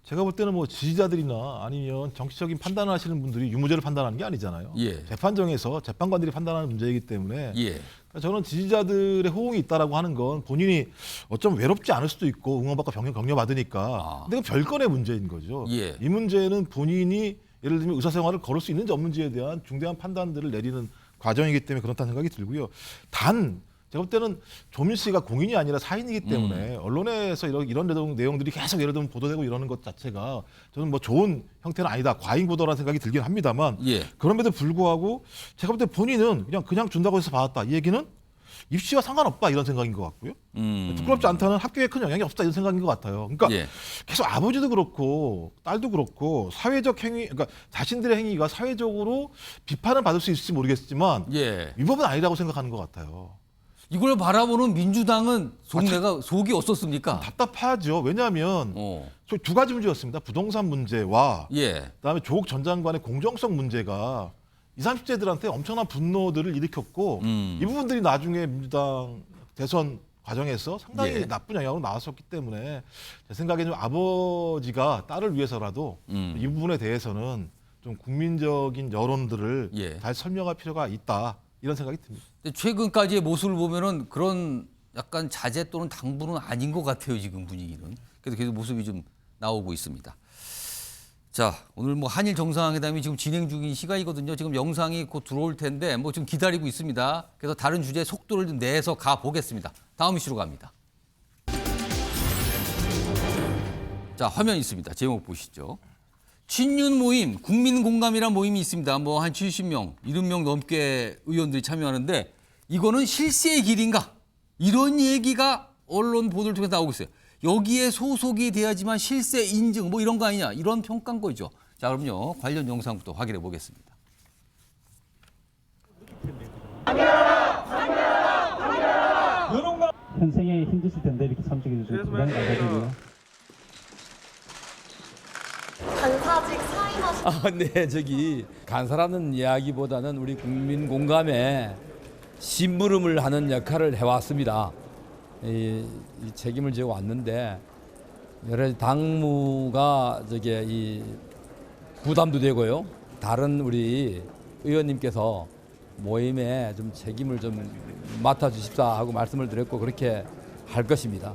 제가 볼 때는 뭐 지지자들이나 아니면 정치적인 판단을 하시는 분들이 유무죄를 판단하는 게 아니잖아요. 예. 재판정에서 재판관들이 판단하는 문제이기 때문에 예. 그러니까 저는 지지자들의 호응이 있다라고 하는 건 본인이 어쩜 외롭지 않을 수도 있고 응원받고 격려받으니까 근데 그 별건의 문제인 거죠. 예. 이 문제는 본인이 예를 들면 의사생활을 걸을 수 있는지 없는지에 대한 중대한 판단들을 내리는 과정이기 때문에 그렇다는 생각이 들고요. 단 제가 볼 때는 조민 씨가 공인이 아니라 사인이기 때문에 언론에서 이런 내용들이 계속 예를 들면 보도되고 이러는 것 자체가 저는 뭐 좋은 형태는 아니다. 과잉 보도라는 생각이 들긴 합니다만 예. 그럼에도 불구하고 제가 볼 때 본인은 그냥 준다고 해서 받았다. 이 얘기는 입시와 상관없다 이런 생각인 것 같고요. 부끄럽지 않다는 학교에 큰 영향이 없다 이런 생각인 것 같아요. 그러니까 예. 계속 아버지도 그렇고 딸도 그렇고 사회적 행위, 그러니까 자신들의 행위가 사회적으로 비판을 받을 수 있을지 모르겠지만 예. 위법은 아니라고 생각하는 것 같아요. 이걸 바라보는 민주당은 속이 어떻습니까? 답답하죠. 왜냐하면 두 가지 문제였습니다. 부동산 문제와 예. 그다음에 조국 전 장관의 공정성 문제가 20, 30대들한테 엄청난 분노들을 일으켰고 이 부분들이 나중에 민주당 대선 과정에서 상당히 예. 나쁜 영향으로 나왔었기 때문에 제 생각에는 아버지가 딸을 위해서라도 이 부분에 대해서는 좀 국민적인 여론들을 예. 잘 설명할 필요가 있다 이런 생각이 듭니다. 최근까지의 모습을 보면은 그런 약간 자제 또는 당부는 아닌 것 같아요, 지금 분위기는. 그래서 계속 모습이 좀 나오고 있습니다. 자, 오늘 뭐 한일 정상회담이 지금 진행 중인 시간이거든요. 지금 영상이 곧 들어올 텐데 뭐 지금 기다리고 있습니다. 그래서 다른 주제에 속도를 좀 내서 가 보겠습니다. 다음 이슈로 갑니다. 자, 화면 있습니다. 제목 보시죠. 친윤 모임, 국민공감이라는 모임이 있습니다. 뭐 한 70명, 70명 넘게 의원들이 참여하는데 이거는 실세의 길인가? 이런 얘기가 언론 보도를 통해서 나오고 있어요. 여기에 소속이 돼야지만 실세 인증 뭐 이런 거 아니냐 이런 평가인 거죠. 자, 그럼요. 관련 영상부터 확인해 보겠습니다. 현생에 힘드실 텐데 이렇게 참석해 주셔서 대단히 감사드리고요. 간사직 사임하신 네, 저기 간사라는 이야기보다는 우리 국민 공감에 심부름을 하는 역할을 해왔습니다. 이 책임을 지고 왔는데 여러 가지 당무가 이 부담도 되고요. 다른 우리 의원님께서 모임에 좀 책임을 좀 맡아주십사 하고 말씀을 드렸고 그렇게 할 것입니다.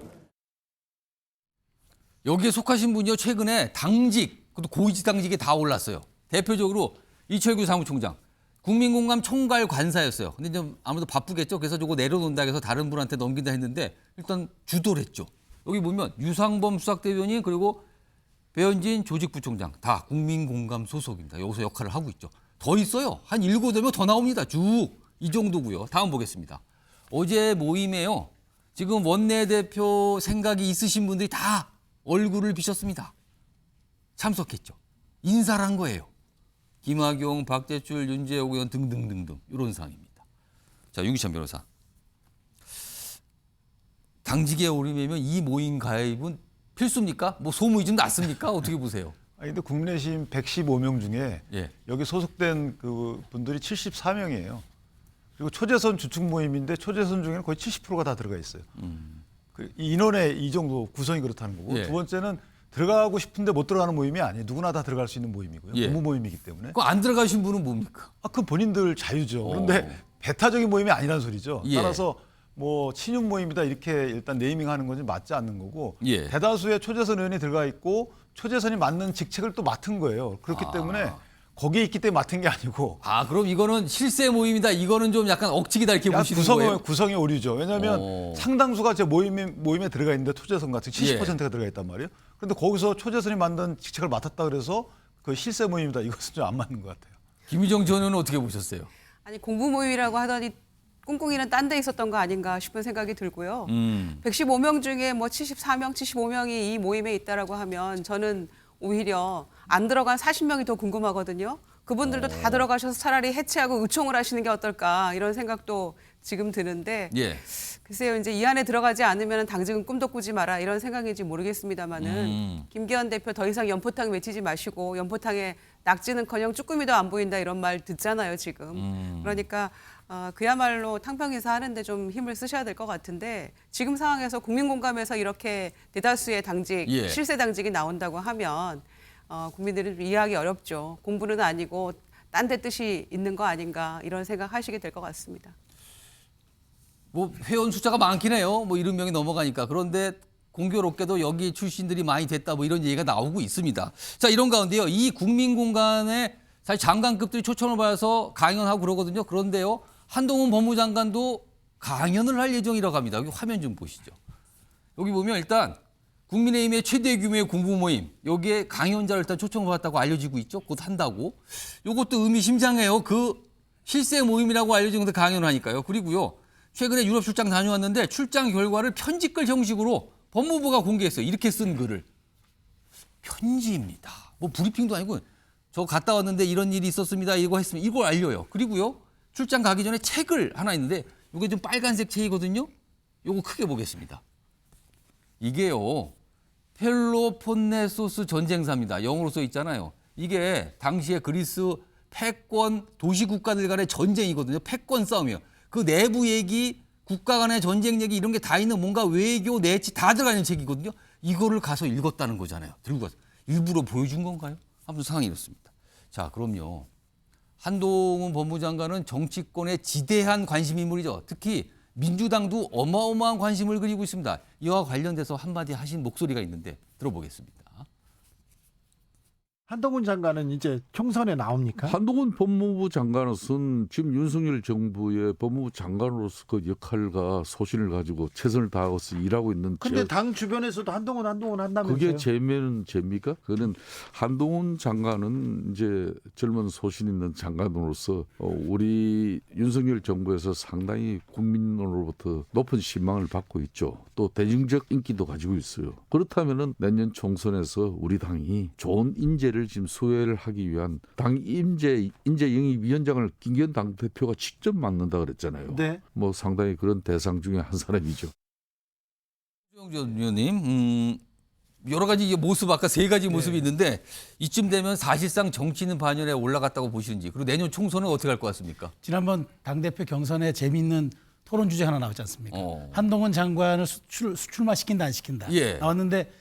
여기에 속하신 분이요. 최근에 당직, 그것도 고위직 당직에 다 올랐어요. 대표적으로 이철규 사무총장, 국민공감 총괄 관사였어요. 근데 좀 아무래도 바쁘겠죠. 그래서 저거 내려놓는다 해서 다른 분한테 넘긴다 했는데 일단 주도를 했죠. 여기 보면 유상범 수석대변인 그리고 배현진 조직부총장 다 국민공감 소속입니다. 여기서 역할을 하고 있죠. 더 있어요. 한 7-8명 더 나옵니다. 쭉 이 정도고요. 다음 보겠습니다. 어제 모임에요. 지금 원내대표 생각이 있으신 분들이 다 얼굴을 비셨습니다. 참석했죠. 인사를 한 거예요. 김학용, 박대출, 윤재옥 의원 등등등등 이런 상황입니다. 자, 윤기찬 변호사. 당직에 오르면 이 모임 가입은 필수입니까? 뭐 소문이 좀 났습니까? 어떻게 보세요? 아니, 근데 국민의힘 115명 중에 예. 여기 소속된 그 분들이 74명이에요. 그리고 초재선 주축 모임인데 초재선 중에는 거의 70%가 다 들어가 있어요. 그 인원의 이 정도 구성이 그렇다는 거고. 예. 두 번째는 들어가고 싶은데 못 들어가는 모임이 아니에요. 누구나 다 들어갈 수 있는 모임이고요. 예. 고무 모임이기 때문에. 그 안 들어가신 분은 뭡니까? 그 본인들 자유죠. 그런데 배타적인 모임이 아니라는 소리죠. 예. 따라서 뭐 친윤 모임이다 이렇게 일단 네이밍하는 것은 맞지 않는 거고 예. 대다수의 초재선 의원이 들어가 있고 초재선이 맡는 직책을 또 맡은 거예요. 그렇기 때문에 거기에 있기 때문에 맡은 게 아니고. 그럼 이거는 실세 모임이다. 이거는 좀 약간 억측이다 이렇게 보시는 거예요? 구성이 오류죠. 왜냐하면 상당수가 제 모임에 들어가 있는데 초재선 같은 70%가 들어가 있단 말이에요. 그런데 거기서 초재선이 만든 직책을 맡았다 그래서 그 실세 모임이다. 이것은 좀 안 맞는 것 같아요. 김유정 전 의원은 어떻게 보셨어요? 아니 공부 모임이라고 하더니 꿍꿍이는 딴 데 있었던 거 아닌가 싶은 생각이 들고요. 115명 중에 뭐 74명, 75명이 이 모임에 있다라고 하면 저는 오히려 안 들어간 40명이 더 궁금하거든요. 그분들도 다 들어가셔서 차라리 해체하고 의총을 하시는 게 어떨까 이런 생각도 지금 드는데 예. 글쎄요. 이제 이 안에 들어가지 않으면 당직은 꿈도 꾸지 마라 이런 생각인지 모르겠습니다만은 김기현 대표 더 이상 연포탕 외치지 마시고 연포탕에 낙지는커녕 쭈꾸미도 안 보인다 이런 말 듣잖아요 지금. 그러니까 그야말로 탕평에서 하는데 좀 힘을 쓰셔야 될 것 같은데 지금 상황에서 국민공감에서 이렇게 대다수의 당직, 예. 실세 당직이 나온다고 하면 국민들이 좀 이해하기 어렵죠. 공부는 아니고 딴 데 뜻이 있는 거 아닌가 이런 생각하시게 될 것 같습니다. 뭐 회원 숫자가 많긴 해요. 뭐 70명이 넘어가니까. 그런데 공교롭게도 여기 출신들이 많이 됐다 뭐 이런 얘기가 나오고 있습니다. 자, 이런 가운데요. 이 국민공간에 사실 장관급들이 초청을 받아서 강연하고 그러거든요. 그런데요. 한동훈 법무장관도 강연을 할 예정이라고 합니다. 여기 화면 좀 보시죠. 여기 보면 일단 국민의힘의 최대 규모의 공부 모임, 여기에 강연자를 일단 초청을 받았다고 알려지고 있죠. 곧 한다고. 이것도 의미심장해요. 그 실세 모임이라고 알려진 건데 강연을 하니까요. 그리고요. 최근에 유럽 출장 다녀왔는데 출장 결과를 편지글 형식으로 법무부가 공개했어요. 이렇게 쓴 글을. 편지입니다. 뭐 브리핑도 아니고 저 갔다 왔는데 이런 일이 있었습니다. 이거 했습니다. 이걸 알려요. 그리고요. 출장 가기 전에 책을 하나 있는데 이게 좀 빨간색 책이거든요. 이거 크게 보겠습니다. 이게요. 펠로폰네소스 전쟁사입니다. 영어로 써 있잖아요. 이게 당시에 그리스 패권 도시 국가들 간의 전쟁이거든요. 패권 싸움이에요. 그 내부 얘기, 국가 간의 전쟁 얘기 이런 게 다 있는 뭔가 외교, 내치 다 들어가 있는 책이거든요. 이거를 가서 읽었다는 거잖아요. 들고 가서. 일부러 보여준 건가요? 아무튼 상황이 이렇습니다. 자, 그럼요. 한동훈 법무장관은 정치권의 지대한 관심 인물이죠. 특히 민주당도 어마어마한 관심을 그리고 있습니다. 이와 관련돼서 한마디 하신 목소리가 있는데 들어보겠습니다. 한동훈 장관은 이제 총선에 나옵니까? 한동훈 법무부 장관으로서는 지금 윤석열 정부의 법무부 장관으로서 그 역할과 소신을 가지고 최선을 다하고서 일하고 있는. 근데 당 주변에서도 한동훈 한다면서요? 그게 재면 죄입니까? 그거는 한동훈 장관은 이제 젊은 소신 있는 장관으로서 우리 윤석열 정부에서 상당히 국민으로부터 높은 신망을 받고 있죠. 또 대중적 인기도 가지고 있어요. 그렇다면은 내년 총선에서 우리 당이 좋은 인재를 지금 소외를 하기 위한 당 인재 영입위원장을 김기현 당대표가 직접 맡는다 그랬잖아요. 네. 뭐 상당히 그런 대상 중에 한 사람이죠. 조영준 의원님, 여러 가지 모습 아까 세 가지 모습이 있는데 이쯤 되면 사실상 정치는 반열에 올라갔다고 보시는지 그리고 내년 총선은 어떻게 할 것 같습니까? 지난번 당대표 경선에 재미있는 토론 주제 하나 나왔지 않습니까? 한동훈 장관을 출마시킨다 안 시킨다 나왔는데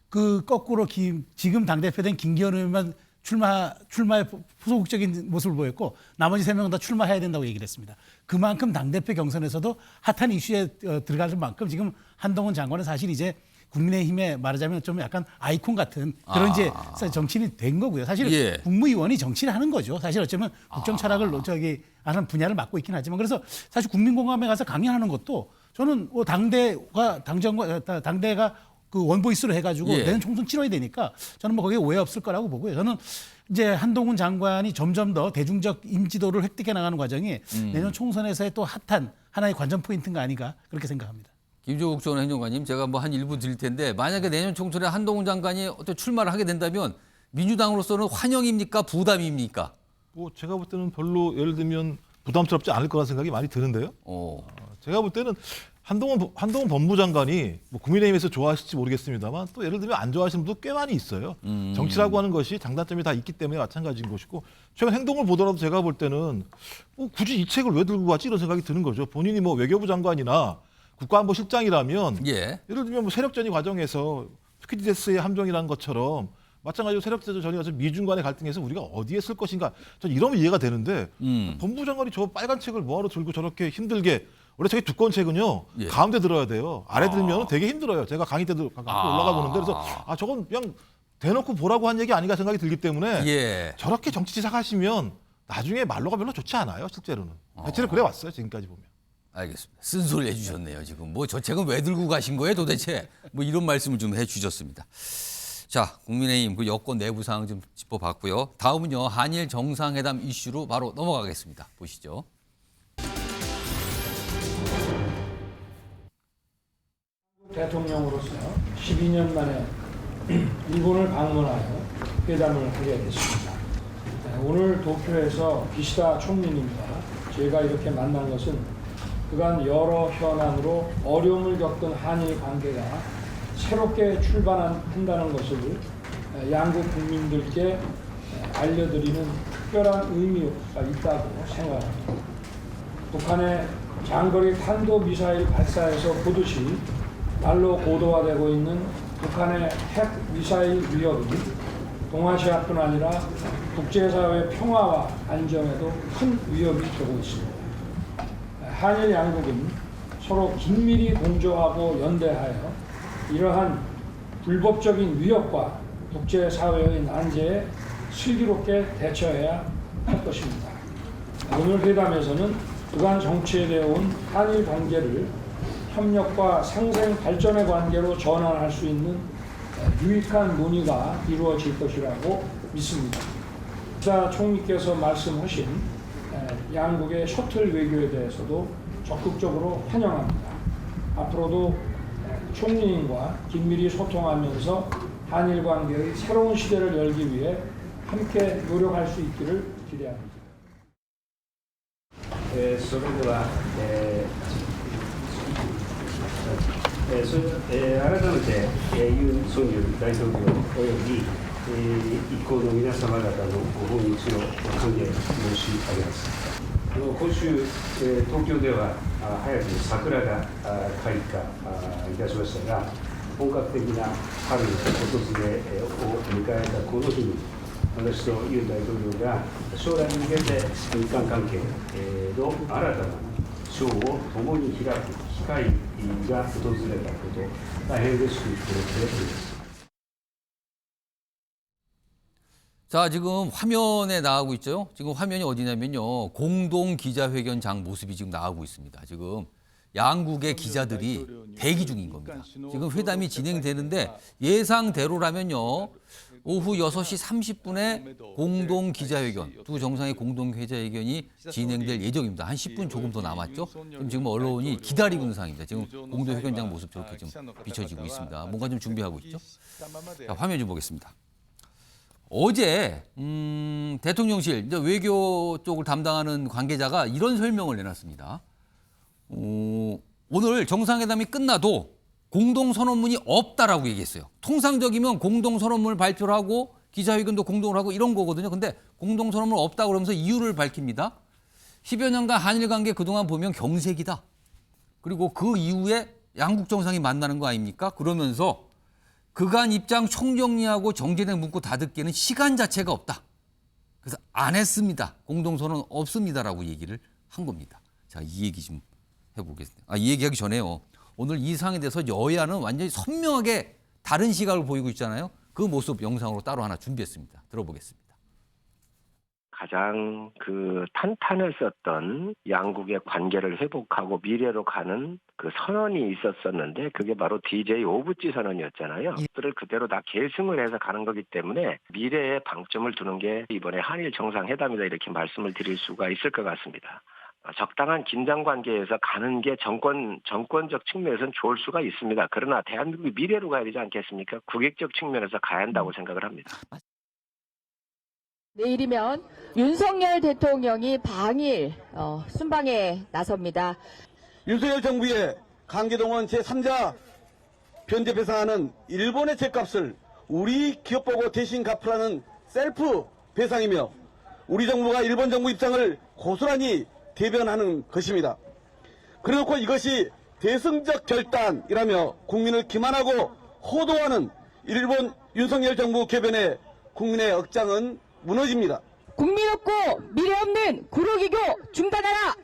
그 거꾸로 지금 당대표된 김기현 의원만 출마에 소극적인 모습을 보였고 나머지 3명은 다 출마해야 된다고 얘기를 했습니다. 그만큼 당대표 경선에서도 핫한 이슈에 들어갈 만큼 지금 한동훈 장관은 사실 이제 국민의힘에 말하자면 좀 약간 아이콘 같은 그런 이제 정치인이 된 거고요. 사실 국무위원이 정치를 하는 거죠. 사실 어쩌면 국정 철학을 하는 분야를 맡고 있긴 하지만 그래서 사실 국민공감에 가서 강연하는 것도 저는 당대가 그 원보이스로 해가지고 내년 총선 치러야 되니까 저는 뭐 거기에 오해 없을 거라고 보고요. 저는 이제 한동훈 장관이 점점 더 대중적 인지도를 획득해 나가는 과정이 내년 총선에서의 또 핫한 하나의 관전 포인트가 아닌가 그렇게 생각합니다. 김조국 전 행정관님, 제가 뭐 한 일부 드릴 텐데 만약에 내년 총선에 한동훈 장관이 어떤 출마를 하게 된다면 민주당으로서는 환영입니까? 부담입니까? 뭐 제가 볼 때는 별로 예를 들면 부담스럽지 않을 거라는 생각이 많이 드는데요. 제가 볼 때는 한동훈 법무장관이 뭐 국민의힘에서 좋아하실지 모르겠습니다만 또 예를 들면 안 좋아하시는 분도 꽤 많이 있어요. 정치라고 하는 것이 장단점이 다 있기 때문에 마찬가지인 것이고 최근 행동을 보더라도 제가 볼 때는 뭐 굳이 이 책을 왜 들고 갔지 이런 생각이 드는 거죠. 본인이 뭐 외교부 장관이나 국가안보실장이라면 예를 들면 뭐 세력전이 과정에서 퓨키디데스의 함정이라는 것처럼 마찬가지로 세력전이 가서 미중 간의 갈등에서 우리가 어디에 쓸 것인가 전 이러면 이해가 되는데 법무부 장관이 저 빨간 책을 뭐하러 들고 저렇게 힘들게 원래 저기 두꺼운 책은요 가운데 들어야 돼요. 아래 들면 되게 힘들어요. 제가 강의 때도 가끔 올라가 보는데 그래서 저건 그냥 대놓고 보라고 한 얘기 아닌가 생각이 들기 때문에 저렇게 정치지사 하시면 나중에 말로가 별로 좋지 않아요. 실제로는. 대체로 그래 왔어요. 지금까지 보면. 알겠습니다. 쓴소리 해주셨네요. 지금 뭐 저 책은 왜 들고 가신 거예요 도대체? 뭐 이런 말씀을 좀 해주셨습니다. 자, 국민의힘 그 여권 내부 사항 좀 짚어봤고요. 다음은요 한일 정상회담 이슈로 바로 넘어가겠습니다. 보시죠. 대통령으로서 12년 만에 일본을 방문하여 회담을 하게 됐습니다. 오늘 도쿄에서 기시다 총리님과 저희가 이렇게 만난 것은 그간 여러 현안으로 어려움을 겪은 한일 관계가 새롭게 출발한다는 것을 양국 국민들께 알려드리는 특별한 의미가 있다고 생각합니다. 북한의 장거리 탄도미사일 발사에서 보듯이 날로 고도화되고 있는 북한의 핵 미사일 위협이 동아시아뿐 아니라 국제사회 평화와 안정에도 큰 위협이 되고 있습니다. 한일 양국은 서로 긴밀히 공조하고 연대하여 이러한 불법적인 위협과 국제사회의 난제에 슬기롭게 대처해야 할 것입니다. 오늘 회담에서는 그간 정치해되어 온 한일 관계를 협력과 상생 발전의 관계로 전환할 수 있는 유익한 논의가 이루어질 것이라고 믿습니다. 기시다 총리께서 말씀하신 양국의 셔틀 외교에 대해서도 적극적으로 환영합니다. 앞으로도 총리님과 긴밀히 소통하면서 한일 관계의 새로운 시대를 열기 위해 함께 노력할 수 있기를 기대합니다. それでは、改めて、ユン・ソンニョル大統領および、一行の皆様方のご訪日を歓迎申し上げます。今週、東京では早く桜が開花いたしましたが、本格的な春の訪れを迎えたこの日に、私とユン大統領が将来に向けて日韓関係の新たな章を共に開く機会が訪れたこと、大変嬉しく思っております。 자, 지금 화면에 나가고 있죠. 지금 화면이 어디냐면요. 공동 기자회견장 모습이 지금 나가고 있습니다. 지금 양국의 기자들이 대기 중인 겁니다. 지금 회담이 진행되는데 예상대로라면요. 오후 6시 30분에 공동 기자회견, 두 정상의 공동 기자회견이 진행될 예정입니다. 한 10분 조금 더 남았죠. 지금 언론이 기다리고 있는 상황입니다. 지금 공동 회견장 모습 저렇게 좀 비춰지고 있습니다. 뭔가 좀 준비하고 있죠. 자, 화면 좀 보겠습니다. 어제 대통령실 이제 외교 쪽을 담당하는 관계자가 이런 설명을 내놨습니다. 오늘 정상회담이 끝나도 공동선언문이 없다라고 얘기했어요. 통상적이면 공동선언문을 발표를 하고 기자회견도 공동으로 하고 이런 거거든요. 근데 공동선언문 없다고 그러면서 이유를 밝힙니다. 10여 년간 한일 관계 그동안 보면 경색이다. 그리고 그 이후에 양국 정상이 만나는 거 아닙니까? 그러면서 그간 입장 총정리하고 정제된 문구 다 듣기에는 시간 자체가 없다. 그래서 안 했습니다. 공동선언 없습니다라고 얘기를 한 겁니다. 자, 이 얘기 좀 해보겠습니다. 이 얘기하기 전에요. 오늘 이 사항에 대해서 여야는 완전히 선명하게 다른 시각을 보이고 있잖아요. 그 모습 영상으로 따로 하나 준비했습니다. 들어보겠습니다. 가장 탄탄을 썼던 양국의 관계를 회복하고 미래로 가는 그 선언이 있었었는데 그게 바로 DJ 오부지 선언이었잖아요. 그들을 그대로 다 계승을 해서 가는 거기 때문에 미래에 방점을 두는 게 이번에 한일 정상회담이다 이렇게 말씀을 드릴 수가 있을 것 같습니다. 적당한 긴장 관계에서 가는 게 정권적 측면에서는 좋을 수가 있습니다. 그러나 대한민국이 미래로 가야 되지 않겠습니까? 국익적 측면에서 가야 한다고 생각을 합니다. 내일이면 윤석열 대통령이 방일 순방에 나섭니다. 윤석열 정부의 강제동원 제3자 변제 배상하는 일본의 죗값을 우리 기업 보고 대신 갚으라는 셀프 배상이며 우리 정부가 일본 정부 입장을 고스란히 대변하는 것입니다. 그래놓고 이것이 대승적 결단이라며 국민을 기만하고 호도하는 일본 윤석열 정부 궤변에 국민의 억장은 무너집니다. 국민 없고 미래 없는 구로기교 중단하라.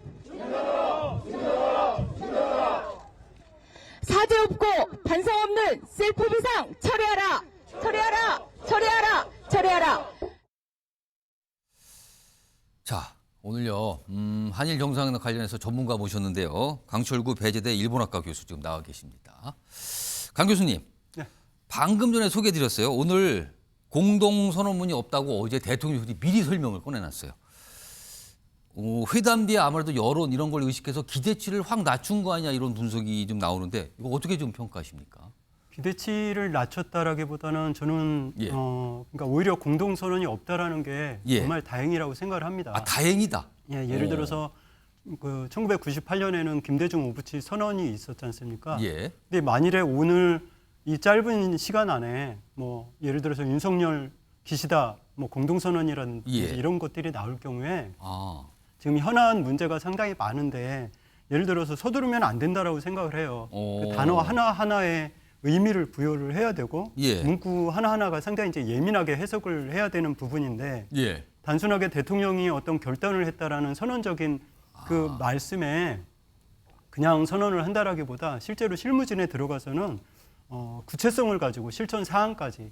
사죄 없고 반성 없는 셀프 배상 철회하라. 철회하라. 철회하라. 철회하라. 자, 오늘요 한일 정상회담 관련해서 전문가 모셨는데요. 강철구 배재대 일본학과 교수 지금 나와 계십니다. 강 교수님, 네. 방금 전에 소개해드렸어요. 오늘 공동선언문이 없다고 어제 대통령이 미리 설명을 꺼내놨어요. 회담 뒤에 아무래도 여론 이런 걸 의식해서 기대치를 확 낮춘 거 아니냐 이런 분석이 좀 나오는데 이거 어떻게 좀 평가하십니까? 기대치를 낮췄다라기보다는 저는 예. 그러니까 오히려 공동선언이 없다라는 게 예. 정말 다행이라고 생각을 합니다. 아, 다행이다. 예, 예를 들어서 그 1998년에는 김대중 오부치 선언이 있었지 않습니까? 예. 근데 만일에 오늘 이 짧은 시간 안에 뭐 예를 들어서 윤석열, 기시다 뭐 공동선언이라든지 예. 이런 것들이 나올 경우에 아. 지금 현안 문제가 상당히 많은데 예를 들어서 서두르면 안 된다라고 생각을 해요. 그 단어 하나하나에 의미를 부여를 해야 되고 예. 문구 하나하나가 상당히 이제 예민하게 해석을 해야 되는 부분인데 예. 단순하게 대통령이 어떤 결단을 했다라는 선언적인 그 말씀에 그냥 선언을 한다라기보다 실제로 실무진에 들어가서는 구체성을 가지고 실천 사항까지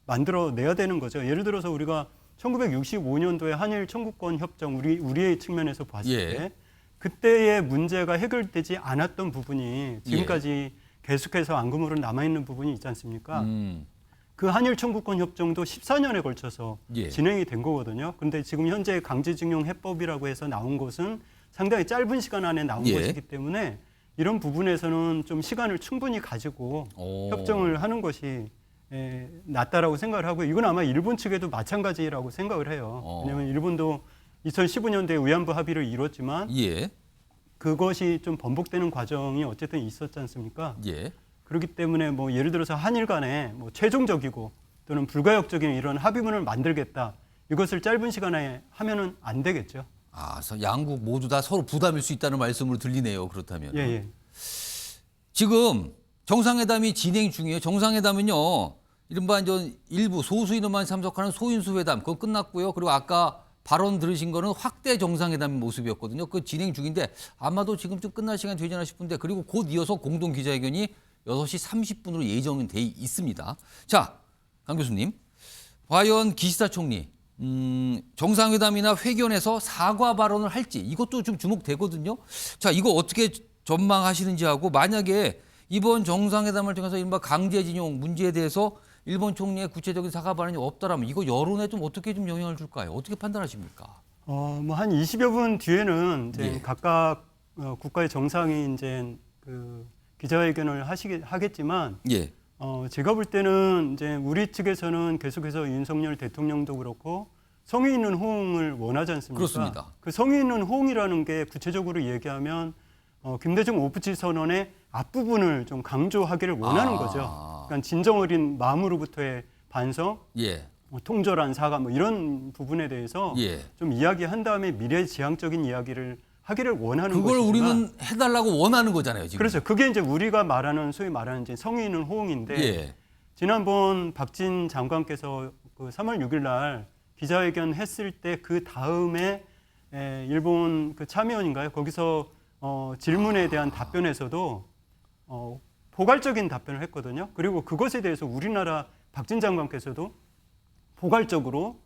만들어내야 되는 거죠. 예를 들어서 우리가 1965년도에 한일 청구권 협정 우리의 측면에서 봤을 예. 때 그때의 문제가 해결되지 않았던 부분이 지금까지 계속해서 앙금으로 남아있는 부분이 있지 않습니까? 그 한일 청구권 협정도 14년에 걸쳐서 예. 진행이 된 거거든요. 그런데 지금 현재 강제징용 해법이라고 해서 나온 것은 상당히 짧은 시간 안에 나온 예. 것이기 때문에 이런 부분에서는 좀 시간을 충분히 가지고 협정을 하는 것이 낫다라고 생각을 하고 이건 아마 일본 측에도 마찬가지라고 생각을 해요. 왜냐하면 일본도 2015년도에 위안부 합의를 이뤘지만 예. 그것이 좀 번복되는 과정이 어쨌든 있었지 않습니까? 예. 그렇기 때문에 뭐 예를 들어서 한일 간에 뭐 최종적이고 또는 불가역적인 이런 합의문을 만들겠다. 이것을 짧은 시간에 하면은 안 되겠죠. 아, 그래서 양국 모두 다 서로 부담일 수 있다는 말씀으로 들리네요. 그렇다면. 예, 예. 지금 정상회담이 진행 중이에요. 정상회담은요. 이른바 이제 일부 소수 인원만 참석하는 소인수 회담 그건 끝났고요. 그리고 아까 발언 들으신 거는 확대 정상회담 모습이었거든요. 그 진행 중인데 아마도 지금쯤 끝날 시간이 되지 않나 싶은데 그리고 곧 이어서 공동 기자회견이 6시 30분으로 예정은 돼 있습니다. 자, 강 교수님. 과연 기시다 총리 정상회담이나 회견에서 사과 발언을 할지 이것도 좀 주목되거든요. 자, 이거 어떻게 전망하시는지 하고 만약에 이번 정상회담을 통해서 이른바 강제징용 문제에 대해서 일본 총리의 구체적인 사과 발언이 없다라면 이거 여론에 좀 어떻게 좀 영향을 줄까요? 어떻게 판단하십니까? 뭐 한 20여 분 뒤에는 이제 예. 각각 국가의 정상이 이제 그 기자회견을 하겠지만 예. 제가 볼 때는 이제 우리 측에서는 계속해서 윤석열 대통령도 그렇고 성의 있는 호응을 원하지 않습니까? 그렇습니다. 그 성의 있는 호응이라는 게 구체적으로 얘기하면 김대중 오부치 선언의 앞부분을 좀 강조하기를 원하는 거죠. 그러니까 진정 어린 마음으로부터의 반성, 예. 통절한 사과 뭐 이런 부분에 대해서 예. 좀 이야기한 다음에 미래지향적인 이야기를 하기를 원하는 그걸 것이지만 우리는 해달라고 원하는 거잖아요. 지금. 그렇죠. 그게 이제 우리가 말하는 소위 말하는 이제 성의 있는 호응인데 예. 지난번 박진 장관께서 그 3월 6일 날 기자회견 했을 때 그 다음에 일본 그 참의원인가요? 거기서 질문에 대한 답변에서도 포괄적인 답변을 했거든요. 그리고 그것에 대해서 우리나라 박진 장관께서도 포괄적으로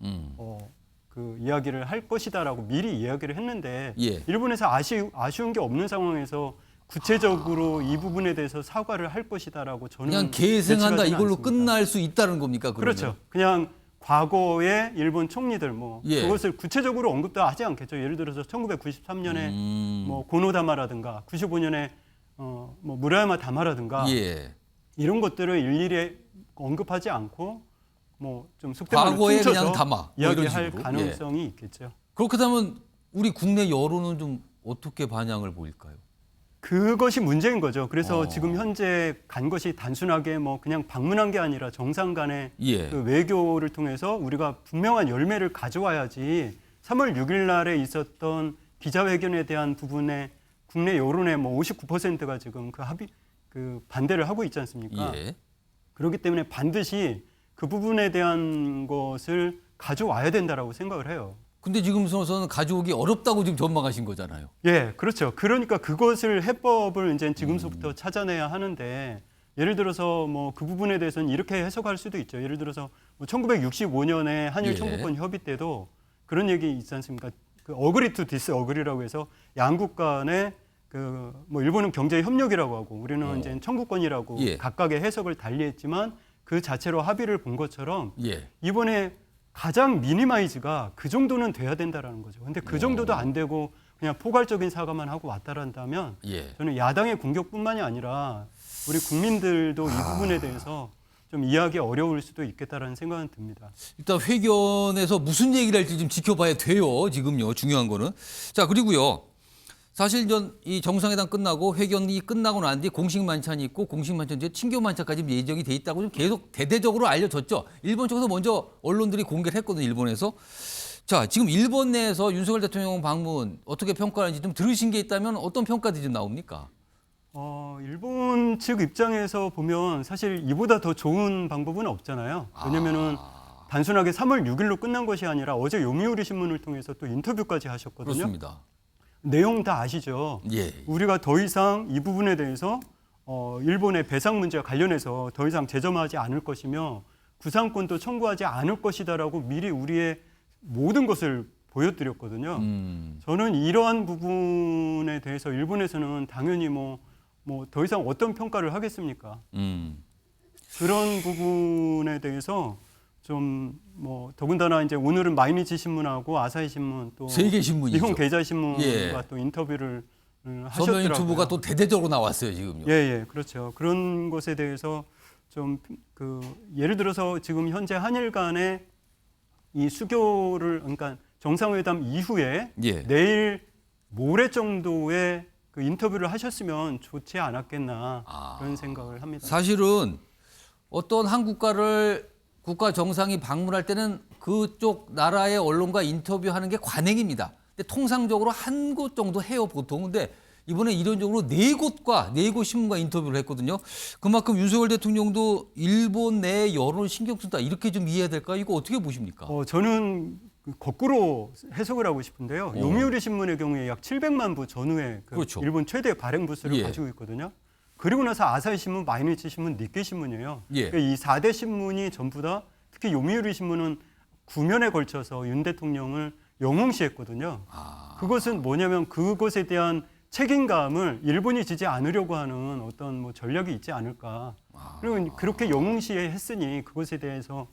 그 이야기를 할 것이다라고 미리 이야기를 했는데 예. 일본에서 아쉬운 게 없는 상황에서 구체적으로 이 부분에 대해서 사과를 할 것이다라고 저는 그냥 계승한다 예측하지는 이걸로 않습니다. 끝날 수 있다는 겁니까? 그러면? 그렇죠. 그냥 과거의 일본 총리들 뭐 예. 그것을 구체적으로 언급도 하지 않겠죠. 예를 들어서 1993년에 뭐 고노다마라든가 95년에 뭐 무라야마 다마라든가 예. 이런 것들을 일일이 언급하지 않고 뭐 좀 속된 말로 과거에 퉁쳐서 그냥 담아 뭐 이런 이야기할 식으로. 가능성이 있겠죠. 그렇게 되면 우리 국내 여론은 좀 어떻게 반향을 보일까요? 그것이 문제인 거죠. 그래서 지금 현재 간 것이 단순하게 뭐 그냥 방문한 게 아니라 정상 간의 그 외교를 통해서 우리가 분명한 열매를 가져와야지 3월 6일 날에 있었던 기자회견에 대한 부분에 국내 여론의 뭐 59%가 지금 그 반대를 하고 있지 않습니까? 그렇기 때문에 반드시 그 부분에 대한 것을 가져와야 된다라고 생각을 해요. 근데 지금서는 가져오기 어렵다고 지금 전망하신 거잖아요. 예, 그렇죠. 그러니까 그것을 해법을 이제 지금서부터 찾아내야 하는데 예를 들어서 뭐 그 부분에 대해서는 이렇게 해석할 수도 있죠. 예를 들어서 뭐 1965년에 한일 청구권 협의 때도 그런 얘기 있지 않습니까? 그 어그리 투 디스 어그리라고 해서 양국 간의 그 뭐 일본은 경제 협력이라고 하고 우리는 이제 청구권이라고 각각의 해석을 달리했지만 그 자체로 합의를 본 것처럼 이번에 가장 미니마이즈가 그 정도는 돼야 된다라는 거죠. 근데 그 정도도 안 되고 그냥 포괄적인 사과만 하고 왔다란다면 저는 야당의 공격뿐만이 아니라 우리 국민들도 이 부분에 대해서 좀 이해하기 어려울 수도 있겠다라는 생각은 듭니다. 일단 회견에서 무슨 얘기를 할지 좀 지켜봐야 돼요. 지금요. 중요한 거는. 자, 그리고요. 사실 이 정상회담 끝나고 회견이 끝나고 난 뒤 공식 만찬이 있고 공식 만찬 뒤에 친교 만찬까지 예정이 돼 있다고 좀 계속 대대적으로 알려졌죠. 일본 쪽에서 먼저 언론들이 공개를 했거든요. 일본에서. 자, 지금 일본 내에서 윤석열 대통령 방문 어떻게 평가하는지 좀 들으신 게 있다면 어떤 평가들이 좀 나옵니까? 일본 측 입장에서 보면 사실 이보다 더 좋은 방법은 없잖아요. 왜냐면은 단순하게 3월 6일로 끝난 것이 아니라 어제 요미우리 신문을 통해서 또 인터뷰까지 하셨거든요. 그렇습니다. 내용 다 아시죠? 우리가 더 이상 이 부분에 대해서 일본의 배상 문제와 관련해서 더 이상 재점하지 않을 것이며 구상권도 청구하지 않을 것이다라고 미리 우리의 모든 것을 보여드렸거든요. 저는 이러한 부분에 대해서 일본에서는 당연히 뭐 더 이상 어떤 평가를 하겠습니까? 그런 부분에 대해서 좀 뭐 더군다나 이제 오늘은 마이니치 신문하고 아사히 신문 또 세 개 신문이죠. 일본 계좌 신문과 또 인터뷰를 하셨더라고요. 서면 유튜브가 또 대대적으로 나왔어요 지금요. 예, 그렇죠. 그런 것에 대해서 좀 그 예를 들어서 지금 현재 한일 간의 이 수교를 그러니까 정상회담 이후에 내일 모레 정도의 그 인터뷰를 하셨으면 좋지 않았겠나 그런 생각을 합니다. 사실은 어떤 한 국가 정상이 방문할 때는 그쪽 나라의 언론과 인터뷰하는 게 관행입니다. 근데 통상적으로 한 곳 정도 해요 보통. 근데 이번에 이론적으로 4곳과 4곳 신문과 인터뷰를 했거든요. 그만큼 윤석열 대통령도 일본 내 여론을 신경 쓴다 이렇게 좀 이해해야 될까요? 이거 어떻게 보십니까? 저는 거꾸로 해석을 하고 싶은데요. 요미우리 신문의 경우에 약 700만 부 전후의 그렇죠. 일본 최대 발행 부수를 가지고 있거든요. 그리고 나서 아사히 신문, 마이니치 신문, 니케이 신문이에요. 그러니까 이 4대 신문이 전부 다 특히 요미우리 신문은 9년에 걸쳐서 윤 대통령을 영웅시했거든요. 그것은 뭐냐면 그것에 대한 책임감을 일본이 지지 않으려고 하는 어떤 뭐 전략이 있지 않을까. 그리고 그렇게 영웅시했으니 그것에 대해서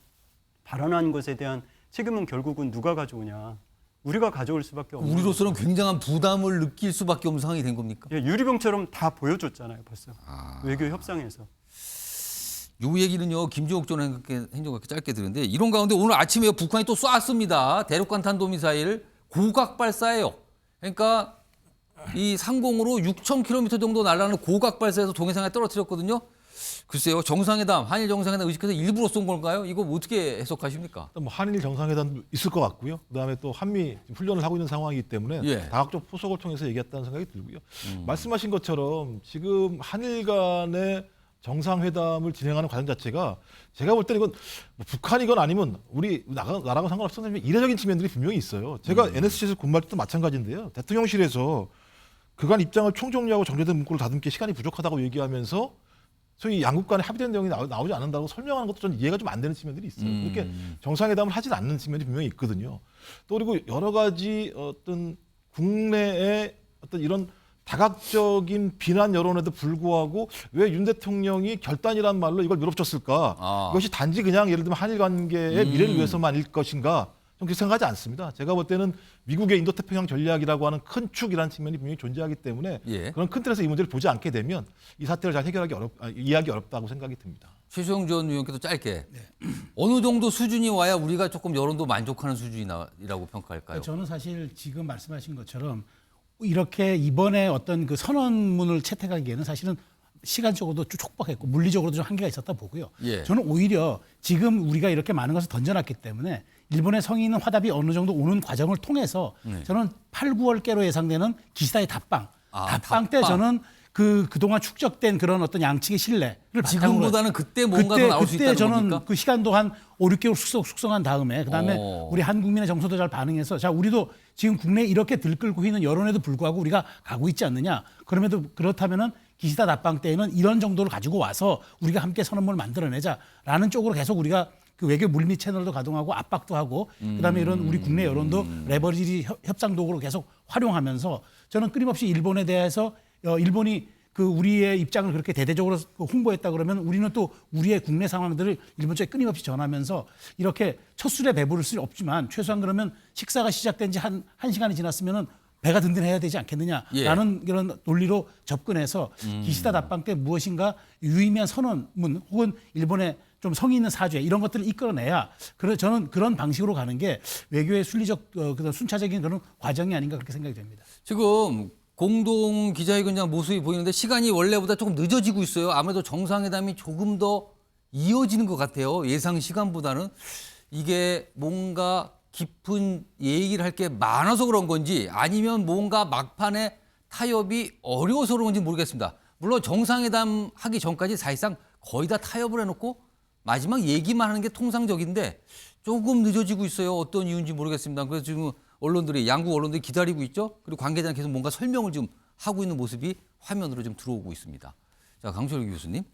발언한 것에 대한 책임은 결국은 누가 가져오냐. 우리가 가져올 수밖에 없는. 우리로서는 굉장한 부담을 느낄 수밖에 없는 상황이 된 겁니까? 유리병처럼 다 보여줬잖아요, 벌써. 외교 협상에서. 요 얘기는요, 김종욱 전 행정관께 짧게 들었는데 이런 가운데 오늘 아침에 북한이 또 쐈습니다. 대륙간 탄도미사일 고각 발사예요. 그러니까 이 상공으로 6,000km 정도 날아가는 고각 발사에서 동해상에 떨어뜨렸거든요. 글쎄요, 정상회담, 한일 정상회담 의식해서 일부러 쏜 걸까요? 이거 어떻게 해석하십니까? 뭐 한일 정상회담도 있을 것 같고요. 그다음에 또 한미 훈련을 하고 있는 상황이기 때문에 다각적 포석을 통해서 얘기했다는 생각이 들고요. 말씀하신 것처럼 지금 한일 간의 정상회담을 진행하는 과정 자체가 제가 볼 때는 이건 뭐 북한이건 아니면 우리 나라가 상관없어서 이례적인 측면들이 분명히 있어요. 제가 NSC에서 근무할 때도 마찬가지인데요. 대통령실에서 그간 입장을 총정리하고 정제된 문구를 다듬기 시간이 부족하다고 얘기하면서 소위 양국 간에 합의된 내용이 나오지 않는다고 설명하는 것도 좀 이해가 좀 안 되는 측면들이 있어요. 그렇게 정상회담을 하진 않는 측면이 분명히 있거든요. 또 그리고 여러 가지 어떤 국내의 어떤 이런 다각적인 비난 여론에도 불구하고 왜 윤 대통령이 결단이란 말로 이걸 밀어붙였을까? 이것이 단지 그냥 예를 들면 한일 관계의 미래를 위해서만일 것인가? 좀 그렇게 생각하지 않습니다. 제가 볼 때는 미국의 인도태평양 전략이라고 하는 큰 축이라는 측면이 분명히 존재하기 때문에 그런 큰 틀에서 이 문제를 보지 않게 되면 이 사태를 잘 이해하기 어렵다고 생각이 듭니다. 최수영 전 의원께서 짧게 어느 정도 수준이 와야 우리가 조금 여론도 만족하는 수준이라고 평가할까요? 저는 사실 지금 말씀하신 것처럼 이렇게 이번에 어떤 그 선언문을 채택하기에는 사실은 시간적으로도 좀 촉박했고 물리적으로도 좀 한계가 있었다 보고요. 예. 저는 오히려 지금 우리가 이렇게 많은 것을 던져놨기 때문에 일본의 성의 있는 화답이 어느 정도 오는 과정을 통해서 저는 8, 9월께로 예상되는 기시다의 답방. 답방 때 저는 그동안 축적된 그런 어떤 양측의 신뢰를 바탕으로 지금보다는 그때 뭔가 더 나올 수 있다는 그때 저는 겁니까? 그 시간도 한 5, 6개월 숙성한 다음에 그다음에 우리 한국민의 정서도 잘 반응해서 자 우리도 지금 국내에 이렇게 들끓고 있는 여론에도 불구하고 우리가 가고 있지 않느냐. 그럼에도 그렇다면은 기시다 답방 때에는 이런 정도를 가지고 와서 우리가 함께 선언문을 만들어내자라는 쪽으로 계속 우리가 그 외교 물밑 채널도 가동하고 압박도 하고 그다음에 이런 우리 국내 여론도 레버리지 협상 도구로 계속 활용하면서 저는 끊임없이 일본에 대해서 일본이 그 우리의 입장을 그렇게 대대적으로 홍보했다 그러면 우리는 또 우리의 국내 상황들을 일본 쪽에 끊임없이 전하면서 이렇게 첫 술에 배부를 수 없지만 최소한 그러면 식사가 시작된 지 한 시간이 지났으면은 배가 든든해야 되지 않겠느냐라는 그런 논리로 접근해서 기시다 답방 때 무엇인가 유의미한 선언문 혹은 일본의 좀 성의 있는 사죄 이런 것들을 이끌어내야 저는 그런 방식으로 가는 게 외교의 순리적 그런 순차적인 그런 과정이 아닌가 그렇게 생각이 됩니다. 지금 공동 기자회견장 모습이 보이는데 시간이 원래보다 조금 늦어지고 있어요. 아무래도 정상회담이 조금 더 이어지는 것 같아요. 예상 시간보다는. 이게 뭔가 깊은 얘기를 할 게 많아서 그런 건지 아니면 뭔가 막판에 타협이 어려워서 그런 건지 모르겠습니다. 물론 정상회담 하기 전까지 사실상 거의 다 타협을 해놓고 마지막 얘기만 하는 게 통상적인데 조금 늦어지고 있어요. 어떤 이유인지 모르겠습니다. 그래서 지금 양국 언론들이 기다리고 있죠. 그리고 관계자는 계속 뭔가 설명을 좀 하고 있는 모습이 화면으로 좀 들어오고 있습니다. 자, 강철규 교수님.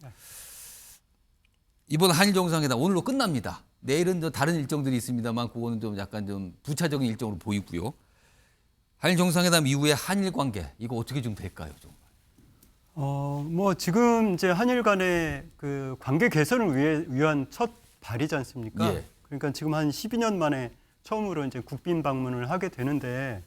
이번 한일 정상회담 오늘로 끝납니다. 내일은 또 다른 일정들이 있습니다만 그거는 좀 약간 좀 부차적인 일정으로 보이고요. 한일 정상회담 이후에 한일 관계 이거 어떻게 좀 될까요, 정말? 뭐 지금 이제 한일 간의 그 관계 개선을 위한 첫 발이지 않습니까? 예. 그러니까 지금 한 12년 만에 처음으로 이제 국빈 방문을 하게 되는데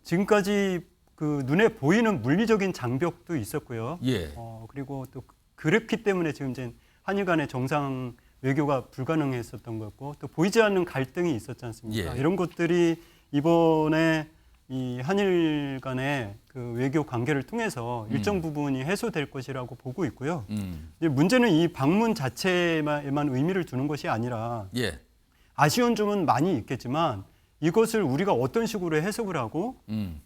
지금까지 그 눈에 보이는 물리적인 장벽도 있었고요. 예. 그리고 또 그렇기 때문에 지금 이제 한일 간의 정상 외교가 불가능했었던 거고 또 보이지 않는 갈등이 있었지 않습니까? 예. 이런 것들이 이번에 이 한일 간의 그 외교 관계를 통해서 일정 부분이 해소될 것이라고 보고 있고요. 이제 문제는 이 방문 자체에만 의미를 두는 것이 아니라 예. 아쉬운 점은 많이 있겠지만 이것을 우리가 어떤 식으로 해석을 하고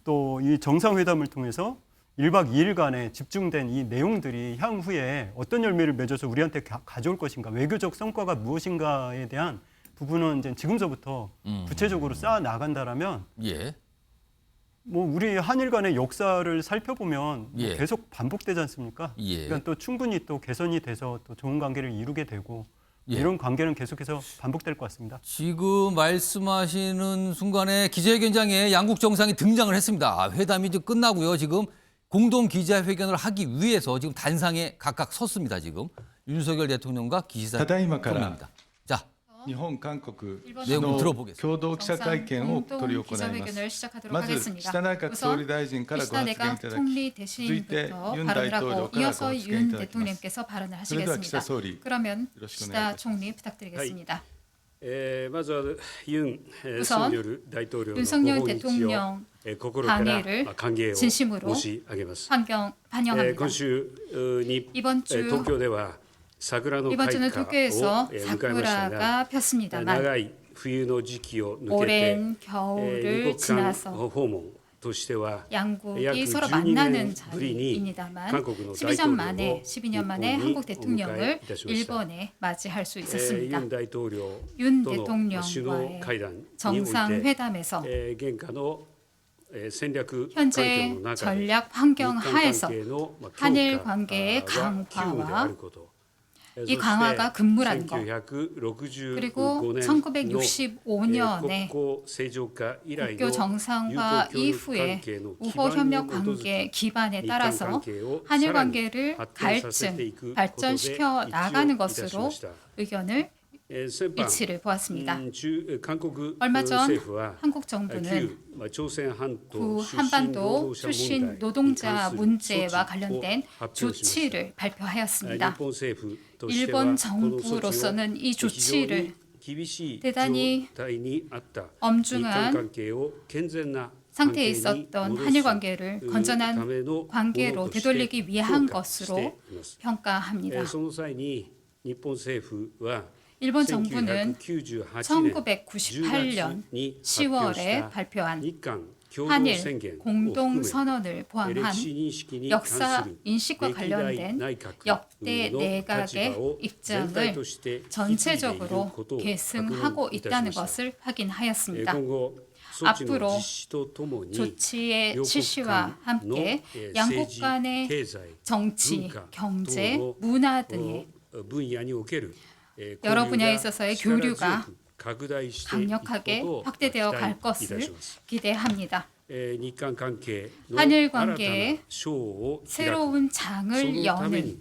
또 이 정상회담을 통해서 1박 2일간의 집중된 이 내용들이 향후에 어떤 열매를 맺어서 우리한테 가져올 것인가, 외교적 성과가 무엇인가에 대한 부분은 이제 지금서부터 구체적으로 쌓아 나간다라면 예. 뭐 우리 한일 간의 역사를 살펴보면 예. 뭐 계속 반복되지 않습니까? 예. 그러니까 또 충분히 또 개선이 돼서 또 좋은 관계를 이루게 되고 예. 이런 관계는 계속해서 반복될 것 같습니다. 지금 말씀하시는 순간에 기자회견장에 양국 정상이 등장을 했습니다. 회담이 이제 끝나고요. 지금 공동 기자회견을 하기 위해서 지금 단상에 각각 섰습니다. 지금 윤석열 대통령과 기시다 총리입니다. 자, 日本、韓国 내용 들어보겠습니다. 共同記者会見を執り行います。まず岸田内閣総理大臣からご発言いただき、続いてユン大統領からご発言いただきます。それでは岸田総理、よろしくお願いいたします。まずはユン・ソンニョル大統領の 윤석열 訪日を 대통령 心から 방해를 歓迎を 진심으로 申し上げます。 환영합니다. 今週に 이번 주 東京では桜の開 이번 花 주는 を 도쿄에서 迎えましたが 사쿠라가 폈습니다만 長い冬の時期を抜けて 오랜 겨울을 二国間 지나서 訪問としては 양국이 서로 12 만나는 年ぶりに 자리입니다만 韓国の大 12년 統領を 만에 12년 만에 日本に 한국 대통령을 お迎えいたしました。 일본에 맞이할 수 ユ 있었습니다. ン大統領 윤 との首脳 대통령과의 会談において 정상회담에서 現下の戦略環境 현재 の中で 전략 환경 日韓関 하에서 係の強 한일 化 관계의 は急務であ 강화와 ること 이 강화가 급무라는 것, 1965 그리고 年 1965년에 国交正常化以来 국교 の 정상화 友好協力 이후에 関係の基 우호 盤に 협력 基づ 관계 き 기반에 日韓関 따라서 係を 한일 さらに 관계를 発展させてい 갈증, くことで 발전시켜 一致を 나가는 いたし 것으로 ました 의견을 先般 이치를 보았습니다. 韓国 얼마 전 政府は 한국 정부는 旧朝鮮半島 구 出身 한반도 労働者 출신 問題 노동자 に関する 문제와 措置を 관련된 発表しました 조치를 日 발표하였습니다. 本政府としては 일본 この措置を 정부로서는 이 非常 조치를 に厳しい状 대단히 態にあった日韓 엄중한 関係を健全な 상태에 있었던 한일 관계를 건전한 관계로 되돌리기 위한 것으로 평가합니다. 일본 정부는 1998년 10월에 발표한 한일 공동선언을 포함한 역사 인식과 관련된 역대 내각의 입장을 전체적으로 계승하고 있다는 것을 확인하였습니다. 앞으로 조치의 실시와 함께 양국 간의 정치, 경제, 문화 등의 여러 분야에 있어서의 교류가 강력하게 확대되어 갈 것을 기대합니다. 한일 관계의 새로운 장을 여는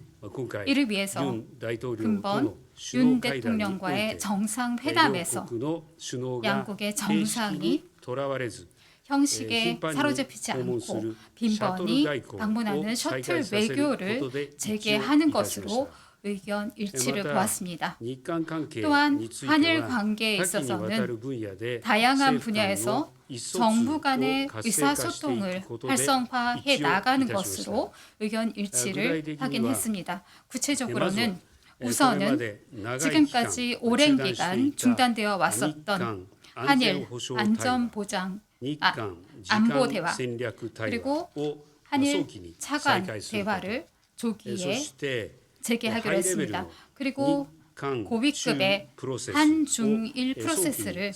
이를 위해서 근본 윤 대통령과의 정상회담에서 양국의 정상이 형식에 사로잡히지 않고 빈번히 방문하는 셔틀 외교를 재개하는 것으로 의견 일치를 보았습니다. 또한 한일 관계에 있어서는 다양한 분야에서 정부 간의 의사소통을 활성화해 나가는 것으로 의견 일치를 확인했습니다. 구체적으로는 우선은 지금까지 오랜 기간 중단되어 왔었던 한일 안보 대화 그리고 한일 차관 대화를 조기에 재개하기로 했습니다. 그리고 고위급의 한중일 프로세스를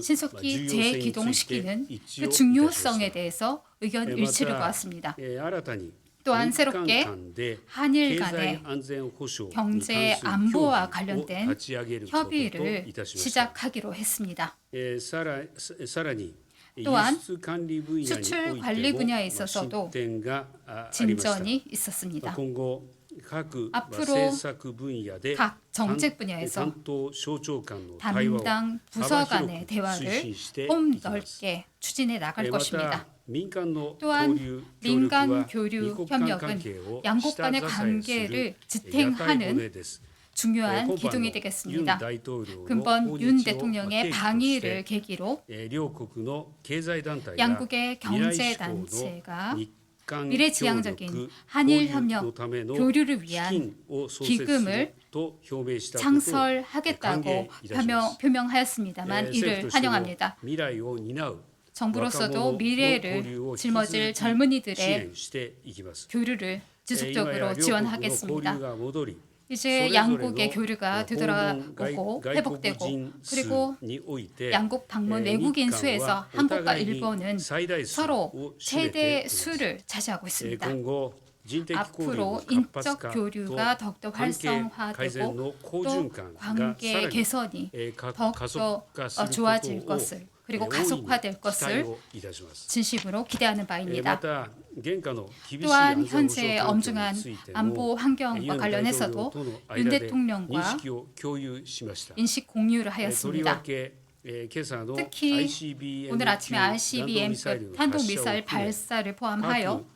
신속히 재기동시키는 그 중요성에 대해서 의견 일치를 보았습니다. 또한 새롭게 한일 간의 경제 안보와 관련된 협의를 시작하기로 했습니다. 또한 수출 관리 분야에 있어서도 진전이 있었습니다. 앞으로 각 정책 분야에서 담당 부서 간의 대화를 폭넓게 추진해 나갈 것입니다. 또한 민간 교류 협력은 양국 간의 관계를 지탱하는 중요한 기둥이 되겠습니다. 근본 윤 대통령의 방위를 계기로 양국의 경제단체가 미래지향적인 한일 협력 교류를 위한 기금을 창설하겠다고 표명하였습니다만 이를 환영합니다. 정부로서도 미래를 짊어질 젊은이들의 교류를 지속적으로 지원하겠습니다. 이제 양국의 교류가 되돌아오고 회복되고 그리고 양국 방문 외국인 수에서 한국과 일본은 서로 최대 수를 차지하고 있습니다. 앞으로 인적 교류가 더욱더 활성화되고 또 관계 개선이 더욱더 좋아질 것을 그리고 가속화될 것을 진심으로 기대하는 바입니다. 또한 현재 엄중한 안보 환경과 관련해서도 윤 대통령과 인식 공유를 하였습니다. 특히 오늘 아침에 ICBM급 탄도미사일 발사를 포함하여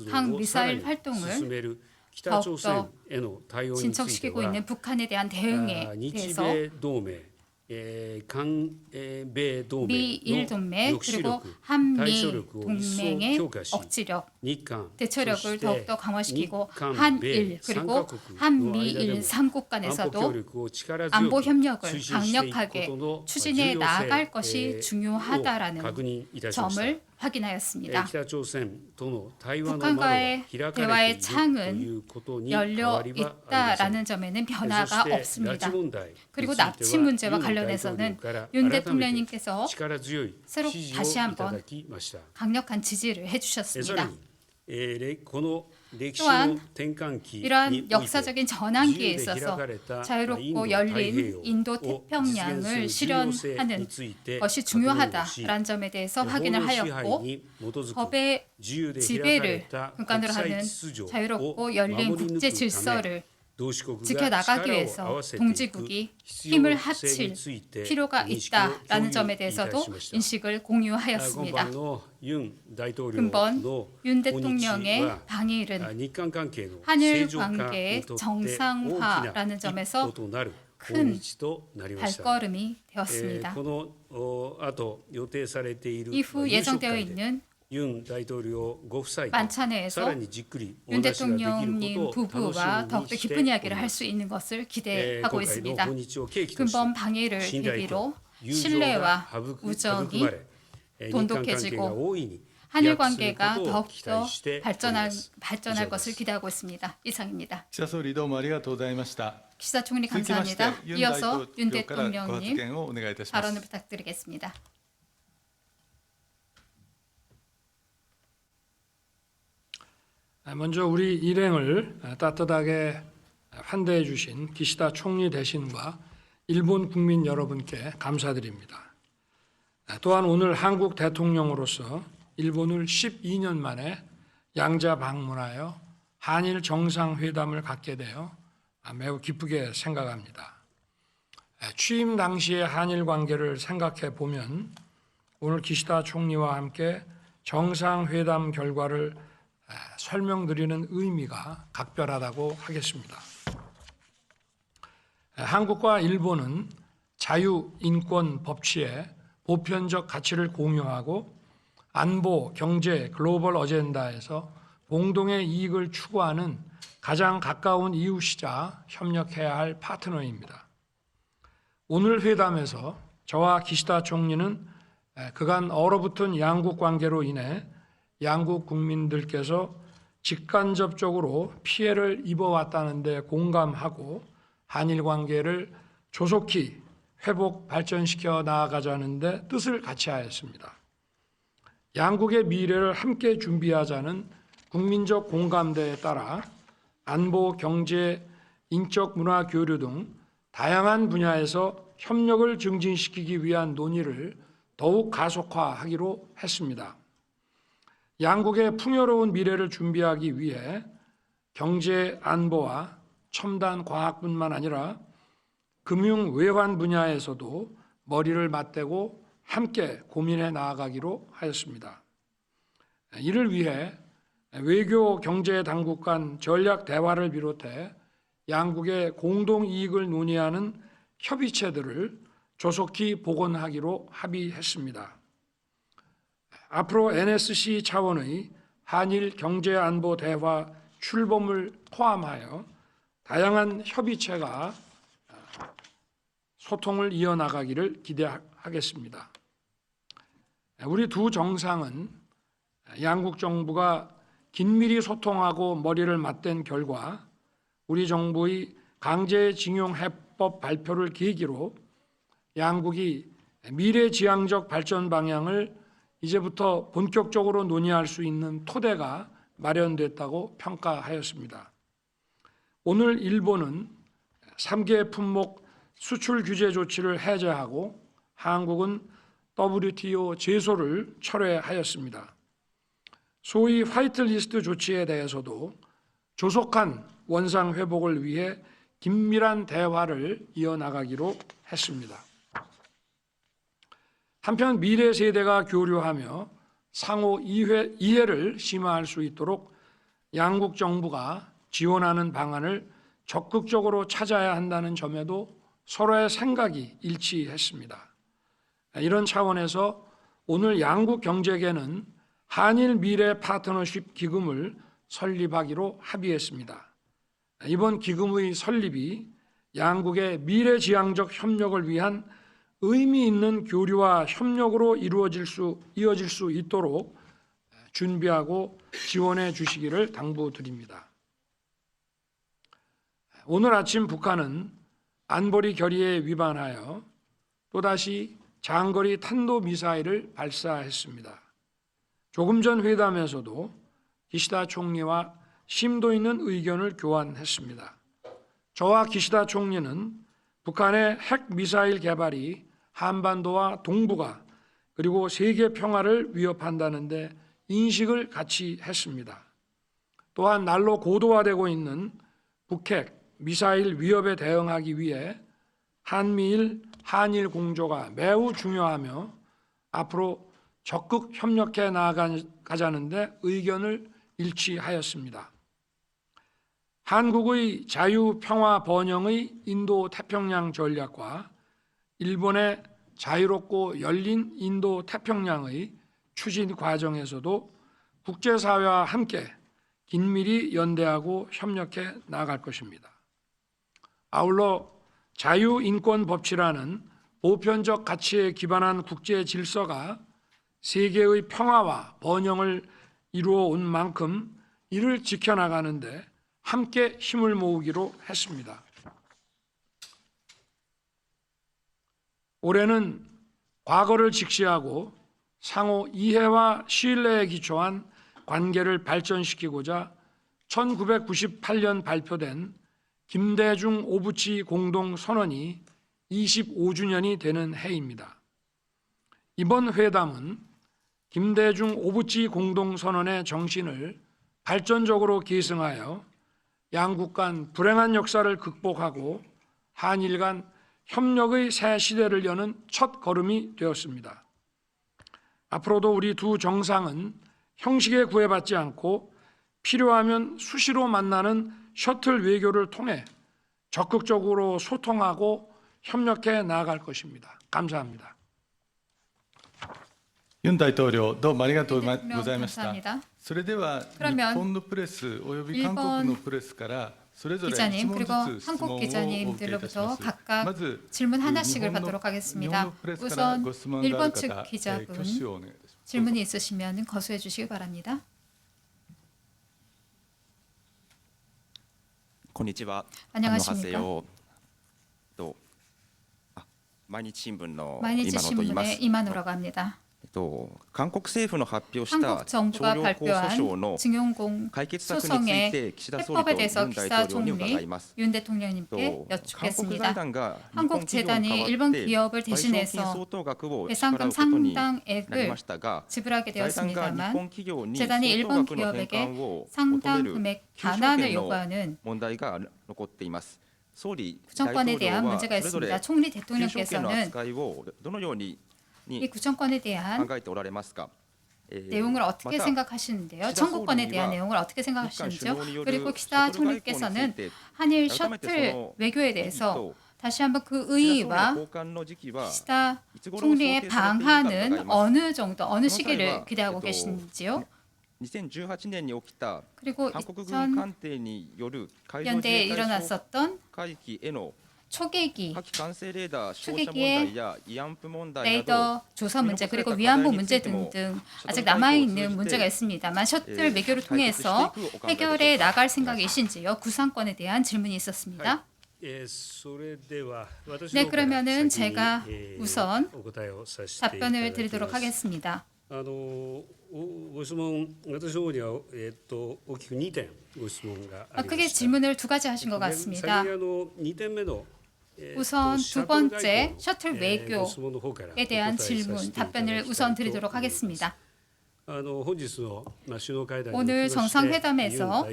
항미사일 활동을 더욱더 진척시키고 있는 북한에 대한 대응에 대해서 미일 동맹 그리고 한미 동맹의 억지력, 대처력을 더욱더 강화시키고 한일 그리고 한미일 3국 간에서도 안보 협력을 강력하게 추진해 나아갈 것이 중요하다라는 점을 확인하였습니다. 북한과의 대화의 창은 열려 있다라는 점에는 변화가 없습니다. 그리고 납치 문제와 관련해서는 윤 대통령님께서 새로 다시 한번 강력한 지지를 해주셨습니다. 또한 이러한 역사적인 전환기에 있어서 자유롭고 열린 인도 태평양을 실현하는 것이 중요하다라는 점에 대해서 확인을 하였고 법의 지배를 근간으로 하는 자유롭고 열린 국제 질서를 지켜나가기 위해서 동지국이 힘을 합칠 필요가 있다라는 점에 대해서도 인식을 공유하였습니다. 근본 윤 대통령의 방일은 한일 관계의 정상화라는 점에서 큰 발걸음이 되었습니다. 이후 예정되어 있는 만찬회에서 윤 대통령님 부부와 더욱더 깊은 이야기를 할 수 있는 것을 기대하고 있습니다. 근본 방해를 계기로 신뢰와 우정이 돈독해지고 한일 관계가 더욱더 발전할 것을 기대하고 있습니다. 이상입니다. 기시다 총리 감사합니다. 이어서 윤 대통령님 발언을 부탁드리겠습니다. 먼저 우리 일행을 따뜻하게 환대해 주신 기시다 총리 대신과 일본 국민 여러분께 감사드립니다. 또한 오늘 한국 대통령으로서 일본을 12년 만에 양자 방문하여 한일 정상회담을 갖게 되어 매우 기쁘게 생각합니다. 취임 당시의 한일 관계를 생각해 보면 오늘 기시다 총리와 함께 정상회담 결과를 설명드리는 의미가 각별하다고 하겠습니다. 한국과 일본은 자유, 인권, 법치의 보편적 가치를 공유하고 안보, 경제, 글로벌 어젠다에서 공동의 이익을 추구하는 가장 가까운 이웃이자 협력해야 할 파트너입니다. 오늘 회담에서 저와 기시다 총리는 그간 얼어붙은 양국 관계로 인해 양국 국민들께서 직간접적으로 피해를 입어왔다는 데 공감하고 한일 관계를 조속히 회복 발전시켜 나아가자는 데 뜻을 같이 하였습니다. 양국의 미래를 함께 준비하자는 국민적 공감대에 따라 안보, 경제, 인적 문화 교류 등 다양한 분야에서 협력을 증진시키기 위한 논의를 더욱 가속화하기로 했습니다. 양국의 풍요로운 미래를 준비하기 위해 경제 안보와 첨단 과학뿐만 아니라 금융 외환 분야에서도 머리를 맞대고 함께 고민해 나아가기로 하였습니다. 이를 위해 외교 경제 당국 간 전략 대화를 비롯해 양국의 공동 이익을 논의하는 협의체들을 조속히 복원하기로 합의했습니다. 앞으로 NSC 차원의 한일 경제안보 대화 출범을 포함하여 다양한 협의체가 소통을 이어나가기를 기대하겠습니다. 우리 두 정상은 양국 정부가 긴밀히 소통하고 머리를 맞댄 결과 우리 정부의 강제징용해법 발표를 계기로 양국이 미래지향적 발전 방향을 이제부터 본격적으로 논의할 수 있는 토대가 마련됐다고 평가하였습니다. 오늘 일본은 3개 품목 수출 규제 조치를 해제하고 한국은 WTO 제소를 철회하였습니다. 소위 화이트리스트 조치에 대해서도 조속한 원상 회복을 위해 긴밀한 대화를 이어나가기로 했습니다. 한편 미래 세대가 교류하며 상호 이해를 심화할 수 있도록 양국 정부가 지원하는 방안을 적극적으로 찾아야 한다는 점에도 서로의 생각이 일치했습니다. 이런 차원에서 오늘 양국 경제계는 한일 미래 파트너십 기금을 설립하기로 합의했습니다. 이번 기금의 설립이 양국의 미래지향적 협력을 위한 의미 있는 교류와 협력으로 이어질 수 있도록 준비하고 지원해 주시기를 당부드립니다. 오늘 아침 북한은 안보리 결의에 위반하여 또다시 장거리 탄도미사일을 발사했습니다. 조금 전 회담에서도 기시다 총리와 심도 있는 의견을 교환했습니다. 저와 기시다 총리는 북한의 핵미사일 개발이 한반도와 동북아 그리고 세계 평화를 위협한다는 데 인식을 같이 했습니다. 또한 날로 고도화되고 있는 북핵, 미사일 위협에 대응하기 위해 한미일, 한일 공조가 매우 중요하며 앞으로 적극 협력해 나아가자는 데 의견을 일치하였습니다. 한국의 자유평화 번영의 인도태평양 전략과 일본의 자유롭고 열린 인도태평양의 추진 과정에서도 국제사회와 함께 긴밀히 연대하고 협력해 나갈 것입니다. 아울러 자유인권법치라는 보편적 가치에 기반한 국제 질서가 세계의 평화와 번영을 이루어 온 만큼 이를 지켜나가는데 함께 힘을 모으기로 했습니다. 올해는 과거를 직시하고 상호 이해와 신뢰에 기초한 관계를 발전시키고자 1998년 발표된 김대중 오부치 공동선언이 25주년이 되는 해입니다. 이번 회담은 김대중 오부치 공동선언의 정신을 발전적으로 계승하여 양국 간 불행한 역사를 극복하고 한일 간 협력의 새 시대를 여는 첫 걸음이 되었습니다. 앞으로도 우리 두 정상은 형식에 구애받지 않고 필요하면 수시로 만나는 셔틀 외교를 통해 적극적으로 소통하고 협력해 나아갈 것입니다. 감사합니다. ユン大統領どうもありがとうございました。 감사합니다. それでは日本のプレスおよび韓国のプレスからそれぞれ 기자님 1問 그리고 ずつ質問 한국 をお受けいたし 기자님들로부터 ます。 각각 まず 질문 하나씩을 日本の 받도록 하겠습니다. 日本のプレスから 우선 ご質問がある 일본 方、 측 기자분 挙手をお願いいたします。 질문이 있으시면 거수해 주시기 바랍니다. こんにちは。 안녕하십니까? と毎日新聞の 마이니치 今野と言います。 신문의 이만호라고 합니다. 韓国政府の発表した 한국 정부가 徴用工訴訟の 발표한 증용공 解決策につい 소송의 て岸田総理と 해법에 ユ 대해서 ン大 기사 統領に伺い 총리 ます。 윤 대통령님께 韓国 여쭙겠습니다. 財団が日本 한국 企業に 재단이 代わ 일본 って 기업을 賠償金 대신해서 相当額を支払 배상금 うことになり 상당액을 ましたが、 지불하게 財団が日 되었습니다만 本企業に 재단이 相 일본 当額の返 기업에게 還を求め 상당 る 금액 求償 반환을 権の 요구하는 問題が残っています。総理、大 구청권에 統領 대한 は 문제가 それぞれ 있습니다. 총리 求償権の 대통령께서는 扱いをどのように 이 구청권에 考 대한 えておられますか。 내용을 어떻게 また 생각하시는데요? 기자 청구권에 소리와 대한 내용을 어떻게 日韓 생각하시는지요? 首脳による 그리고 シャ 기시다 トル外交につい 총리께서는 て 한일 改めてそ 셔틀 の 외교에 意義 대해서 と 다시 한번 그 岸田総理の 의의와 交換の時期は 기시다 いつ頃想定 총리의 されているか伺い 방한은 ます。 어느 정도 어느 その際 시기를 は 기대하고 계신지요? 2018年に起きた 그리고 韓国軍艦艇による海上自 2000년대에 衛隊哨 일어났었던 海域への 초계기 火器管制レーダー照射問 초계기의 題や慰安婦問題など 레이더 조사 문제 그리고 위안부 문제 등등 아직 남아있는 문제가 있습니다.만 셔틀 외교를 통해서 해결해 나갈 생각이신지요? 구상권에 대한 질문이 있었습니다. 네, 그러면은 제가 우선 답변을 드리도록 하겠습니다. ご質問、私の方には大きく2点ご質問がありました。 크게 질문을 두 가지 하신 것 같습니다. 先に2点目の 우선 두 번째 셔틀 외교에 대한 질문, 답변을 우선 드리도록 하겠습니다. 오늘 정상회담에서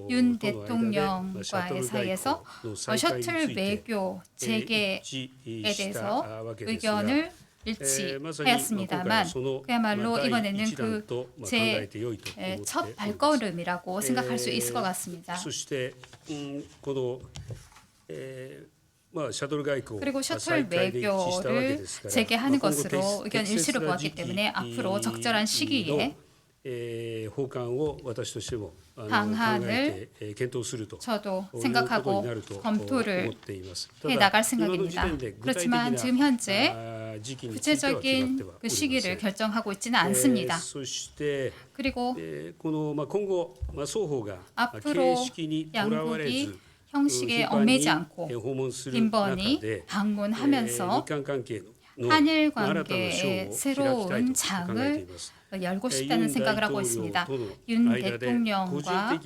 윤 대통령과의 사이에서 셔틀 외교 재개에 대해서 의견을 일치하였습니다만 그야말로 이번에는 그 제 첫 발걸음이라고 생각할 수 있을 것 같습니다. 그리고 셔틀 외교를 재개하는 것으로 의견 일치를 보았기 때문에 앞으로 적절한 시기에 방안을 저도 생각하고 검토를 해 나갈 생각입니다. 그렇지만 지금 현재 구체적인 그 시기를 결정하고 있지는 않습니다. 그리고 앞으로 양국이 형식에 얽매이지 않고 빈번히 방문하면서 한일 관계의 새로운 장을 열고 싶다는 생각을 하고 있습니다. 윤 대통령과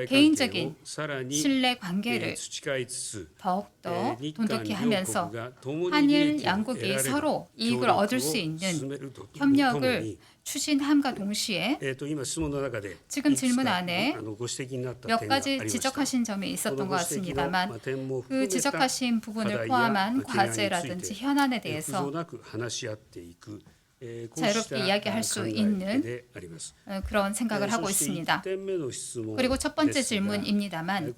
개인적인 신뢰 관계를 더욱더 돈독히 하면서 한일 양국이 서로 이익을 얻을 수 있는 협력을 추진함과 동시에 지금 질문 안에 몇 가지 지적하신 점이 있었던 것 같습니다만 그 지적하신 부분을 포함한 과제라든지 현안에 대해서 자유롭게 이야기할 수 있는 그런 생각을 하고 있습니다. 그리고 첫 번째 질문입니다만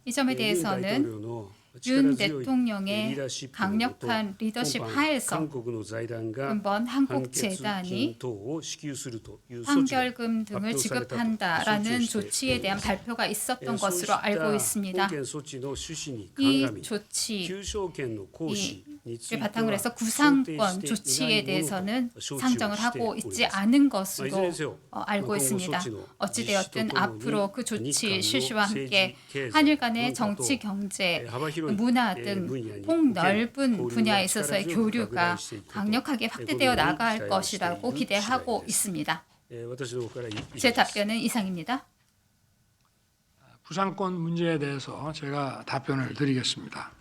이 점에 대해서는 윤 대통령의 강력한 리더십 하에서 근본 한국재단이 판결금 등을 지급한다라는 조치에 대한 발표가 있었던 것으로 알고 있습니다. 이 조치를 바탕으로 해서 구상권 조치에 대해서는 상정을 하고 있지 않은 것으로 알고 있습니다. 어찌되었든 앞으로 그 조치 실시와 함께 한일 간의 정치, 경제, 문화 등 폭넓은 분야에 있어서의 교류가 강력하게 확대되어 나갈 것이라고 기대하고 있습니다. 제 답변은 이상입니다. 부산권 문제에 대해서 제가 답변을 드리겠습니다.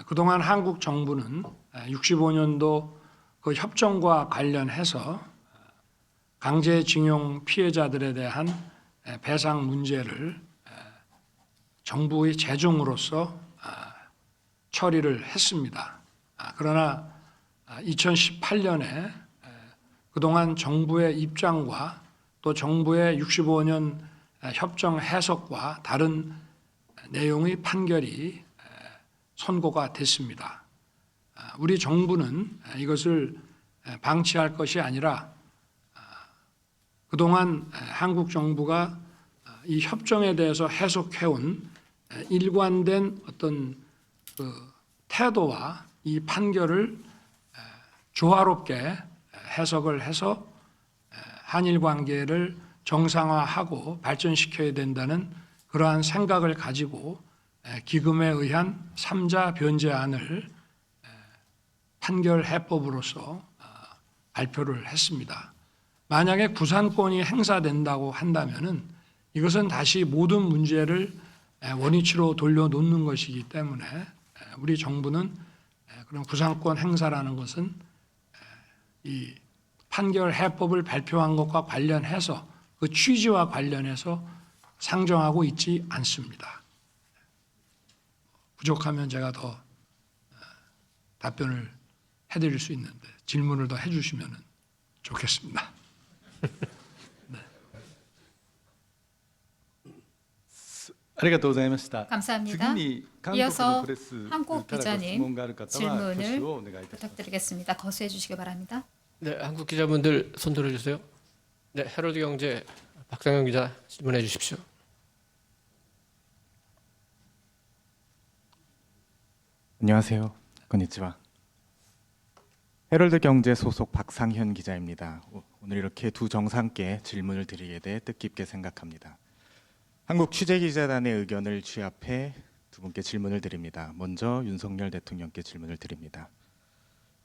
그동안 한국 정부는 65년도 그 협정과 관련해서 강제징용 피해자들에 대한 배상 문제를 정부의 재정으로서 처리를 했습니다. 그러나 2018년에 그동안 정부의 입장과 또 정부의 65년 협정 해석과 다른 내용의 판결이 선고가 됐습니다. 우리 정부는 이것을 방치할 것이 아니라 그동안 한국 정부가 이 협정에 대해서 해석해온 일관된 어떤 그 태도와 이 판결을 조화롭게 해석을 해서 한일 관계를 정상화하고 발전시켜야 된다는 그러한 생각을 가지고 기금에 의한 3자 변제안을 판결 해법으로서 발표를 했습니다. 만약에 구상권이 행사된다고 한다면은 이것은 다시 모든 문제를 원위치로 돌려놓는 것이기 때문에 우리 정부는 그런 구상권 행사라는 것은 이 판결 해법을 발표한 것과 관련해서 그 취지와 관련해서 상정하고 있지 않습니다. 부족하면 제가 더 답변을 해드릴 수 있는데 질문을 더 해주시면 좋겠습니다. 감사합니다. 이어서 한국 기자님 질문을 부탁드리겠습니다. 거수해 주시기 바랍니다. 네, 한국 기자분들 손 들어주세요. 네, 헤럴드 경제 박상현 기자 질문해 주십시오. 안녕하세요. 건니치와. 헤럴드 경제 소속 박상현 기자입니다. 오늘 이렇게 두 정상께 질문을 드리게 돼 뜻깊게 생각합니다. 한국 취재기자단의 의견을 취합해 두 분께 질문을 드립니다. 먼저 윤석열 대통령께 질문을 드립니다.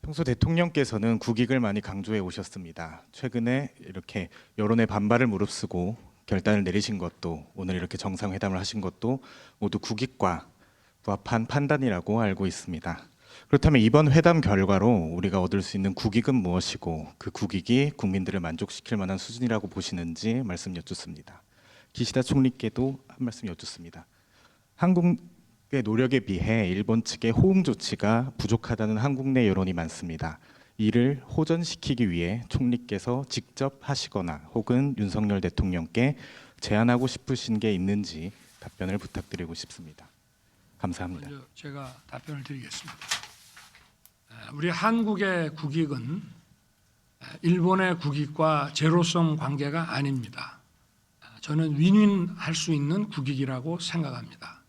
평소 대통령께서는 국익을 많이 강조해 오셨습니다. 최근에 이렇게 여론의 반발을 무릅쓰고 결단을 내리신 것도 오늘 이렇게 정상회담을 하신 것도 모두 국익과 부합한 판단이라고 알고 있습니다. 그렇다면 이번 회담 결과로 우리가 얻을 수 있는 국익은 무엇이고 그 국익이 국민들을 만족시킬 만한 수준이라고 보시는지 말씀 여쭙습니다. 기시다 총리께도 한 말씀 여쭙습니다. 한국의 노력에 비해 일본 측의 호응 조치가 부족하다는 한국 내 여론이 많습니다. 이를 호전시키기 위해 총리께서 직접 하시거나 혹은 윤석열 대통령께 제안하고 싶으신 게 있는지 답변을 부탁드리고 싶습니다. 감사합니다. 먼저 제가 답변을 드리겠습니다. 우리 한국의 국익은 일본의 국익과 제로섬 관계가 아닙니다. 저는 윈윈할 수 있는 국익이라고 생각합니다.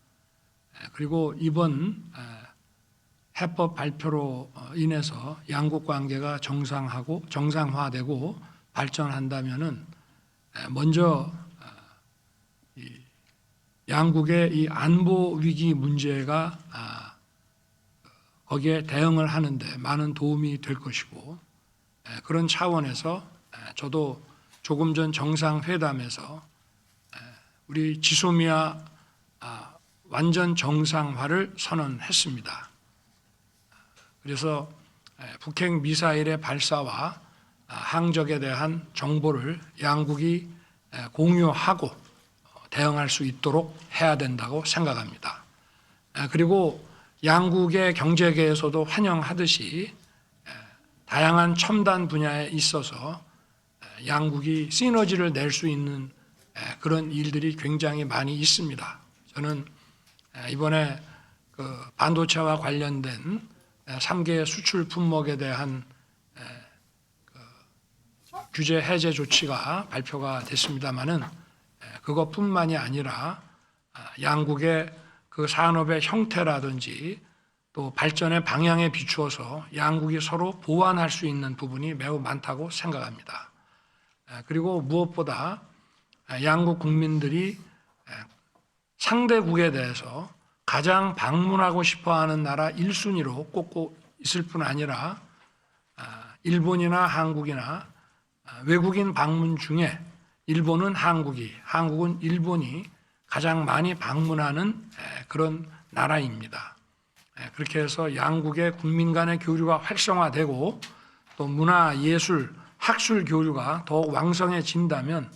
그리고 이번 해법 발표로 인해서 양국 관계가 정상화되고 발전한다면은 먼저 양국의 이 안보 위기 문제가 거기에 대응을 하는데 많은 도움이 될 것이고 그런 차원에서 저도 조금 전 정상회담에서 우리 지소미아 완전 정상화를 선언했습니다. 그래서 북핵 미사일의 발사와 항적에 대한 정보를 양국이 공유하고 대응할 수 있도록 해야 된다고 생각합니다. 그리고 양국의 경제계에서도 환영하듯이 다양한 첨단 분야에 있어서 양국이 시너지를 낼 수 있는 그런 일들이 굉장히 많이 있습니다. 저는 이번에 그 반도체와 관련된 3개 수출 품목에 대한 규제 해제 조치가 발표가 됐습니다마는 그것뿐만이 아니라 양국의 그 산업의 형태라든지 또 발전의 방향에 비추어서 양국이 서로 보완할 수 있는 부분이 매우 많다고 생각합니다. 그리고 무엇보다 양국 국민들이 상대국에 대해서 가장 방문하고 싶어하는 나라 1순위로 꼽고 있을 뿐 아니라 일본이나 한국이나 외국인 방문 중에 일본은 한국이, 한국은 일본이 가장 많이 방문하는 그런 나라입니다. 그렇게 해서 양국의 국민 간의 교류가 활성화되고 또 문화, 예술, 학술 교류가 더욱 왕성해진다면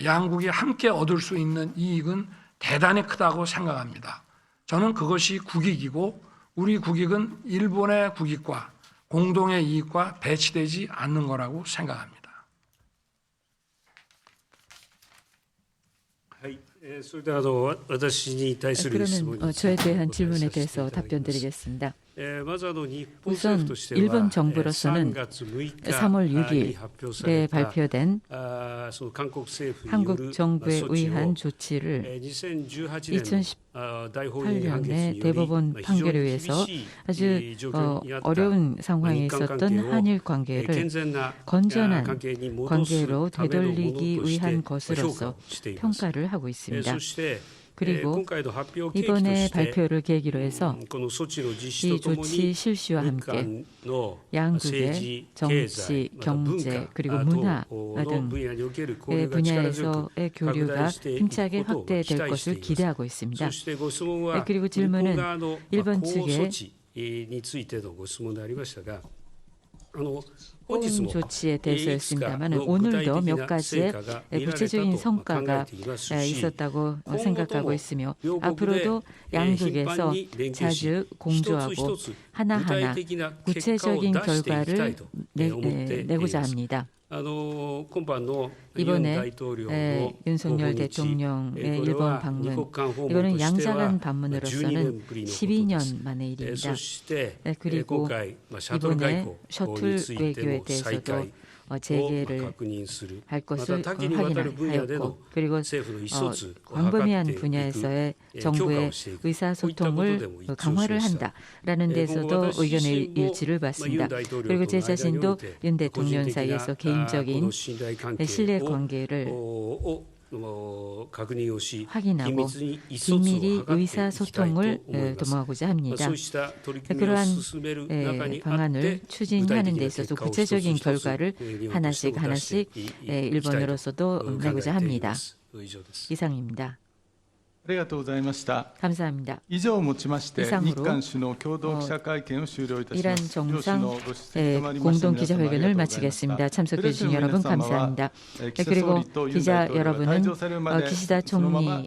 양국이 함께 얻을 수 있는 이익은 대단히 크다고 생각합니다. 저는 그것이 국익이고 우리 국익은 일본의 국익과 공동의 이익과 배치되지 않는 거라고 생각합니다. 그러면 저에 대한 질문에 대해서 답변드리겠습니다. 우선 일본 정부로서는 3월 6일에 발표된 한국 정부에 의한 조치를 2018년에 대법원 판결에 의해서 아주 어려운 상황에 있었던 한일 관계를 건전한 관계로 되돌리기 위한 것으로서 평가를 하고 있습니다. 그리고 이번에 발표를 계기로 해서 이 조치 실시와 함께 양국의 정치, 경제 그리고 문화 등의 분야에서의 교류가 힘차게 확대될 것을 기대하고 있습니다. 그리고 질문은 일본 측의 호응 조치에 대해서였습니다만 오늘도 몇 가지의 구체적인 성과가 있었다고 생각하고 있으며 앞으로도 양국에서 자주 공조하고 하나하나 구체적인 결과를 내고자 합니다. 이번에 윤석열 대통령의 일본 방문, 이거는 양자간 방문으로서는 12년 만의 일입니다. 그리고 이번에 셔틀 외교에 대해서도 재개를 할 것을 확인하였고, 그리고 광범위한 분야에서의 정부의 의사소통을 강화를 한다라는 데서도 의견의 일치를 봤습니다. 그리고 제 자신도 윤 대통령 사이에서 개인적인 신뢰관계를 확인하고 긴밀히 의사소통을 도모하고자 합니다. 그러한 방안을 추진하는 데 있어서 구체적인 결과를 하나씩 일본으로서도 내고자 합니다. 이상입니다. 감사합니다. 이상으로 이란 정상 공동기자회견을 마치겠습니다. 참석해 주신 여러분 감사합니다. 그리고 기자 여러분은 기시다 총리와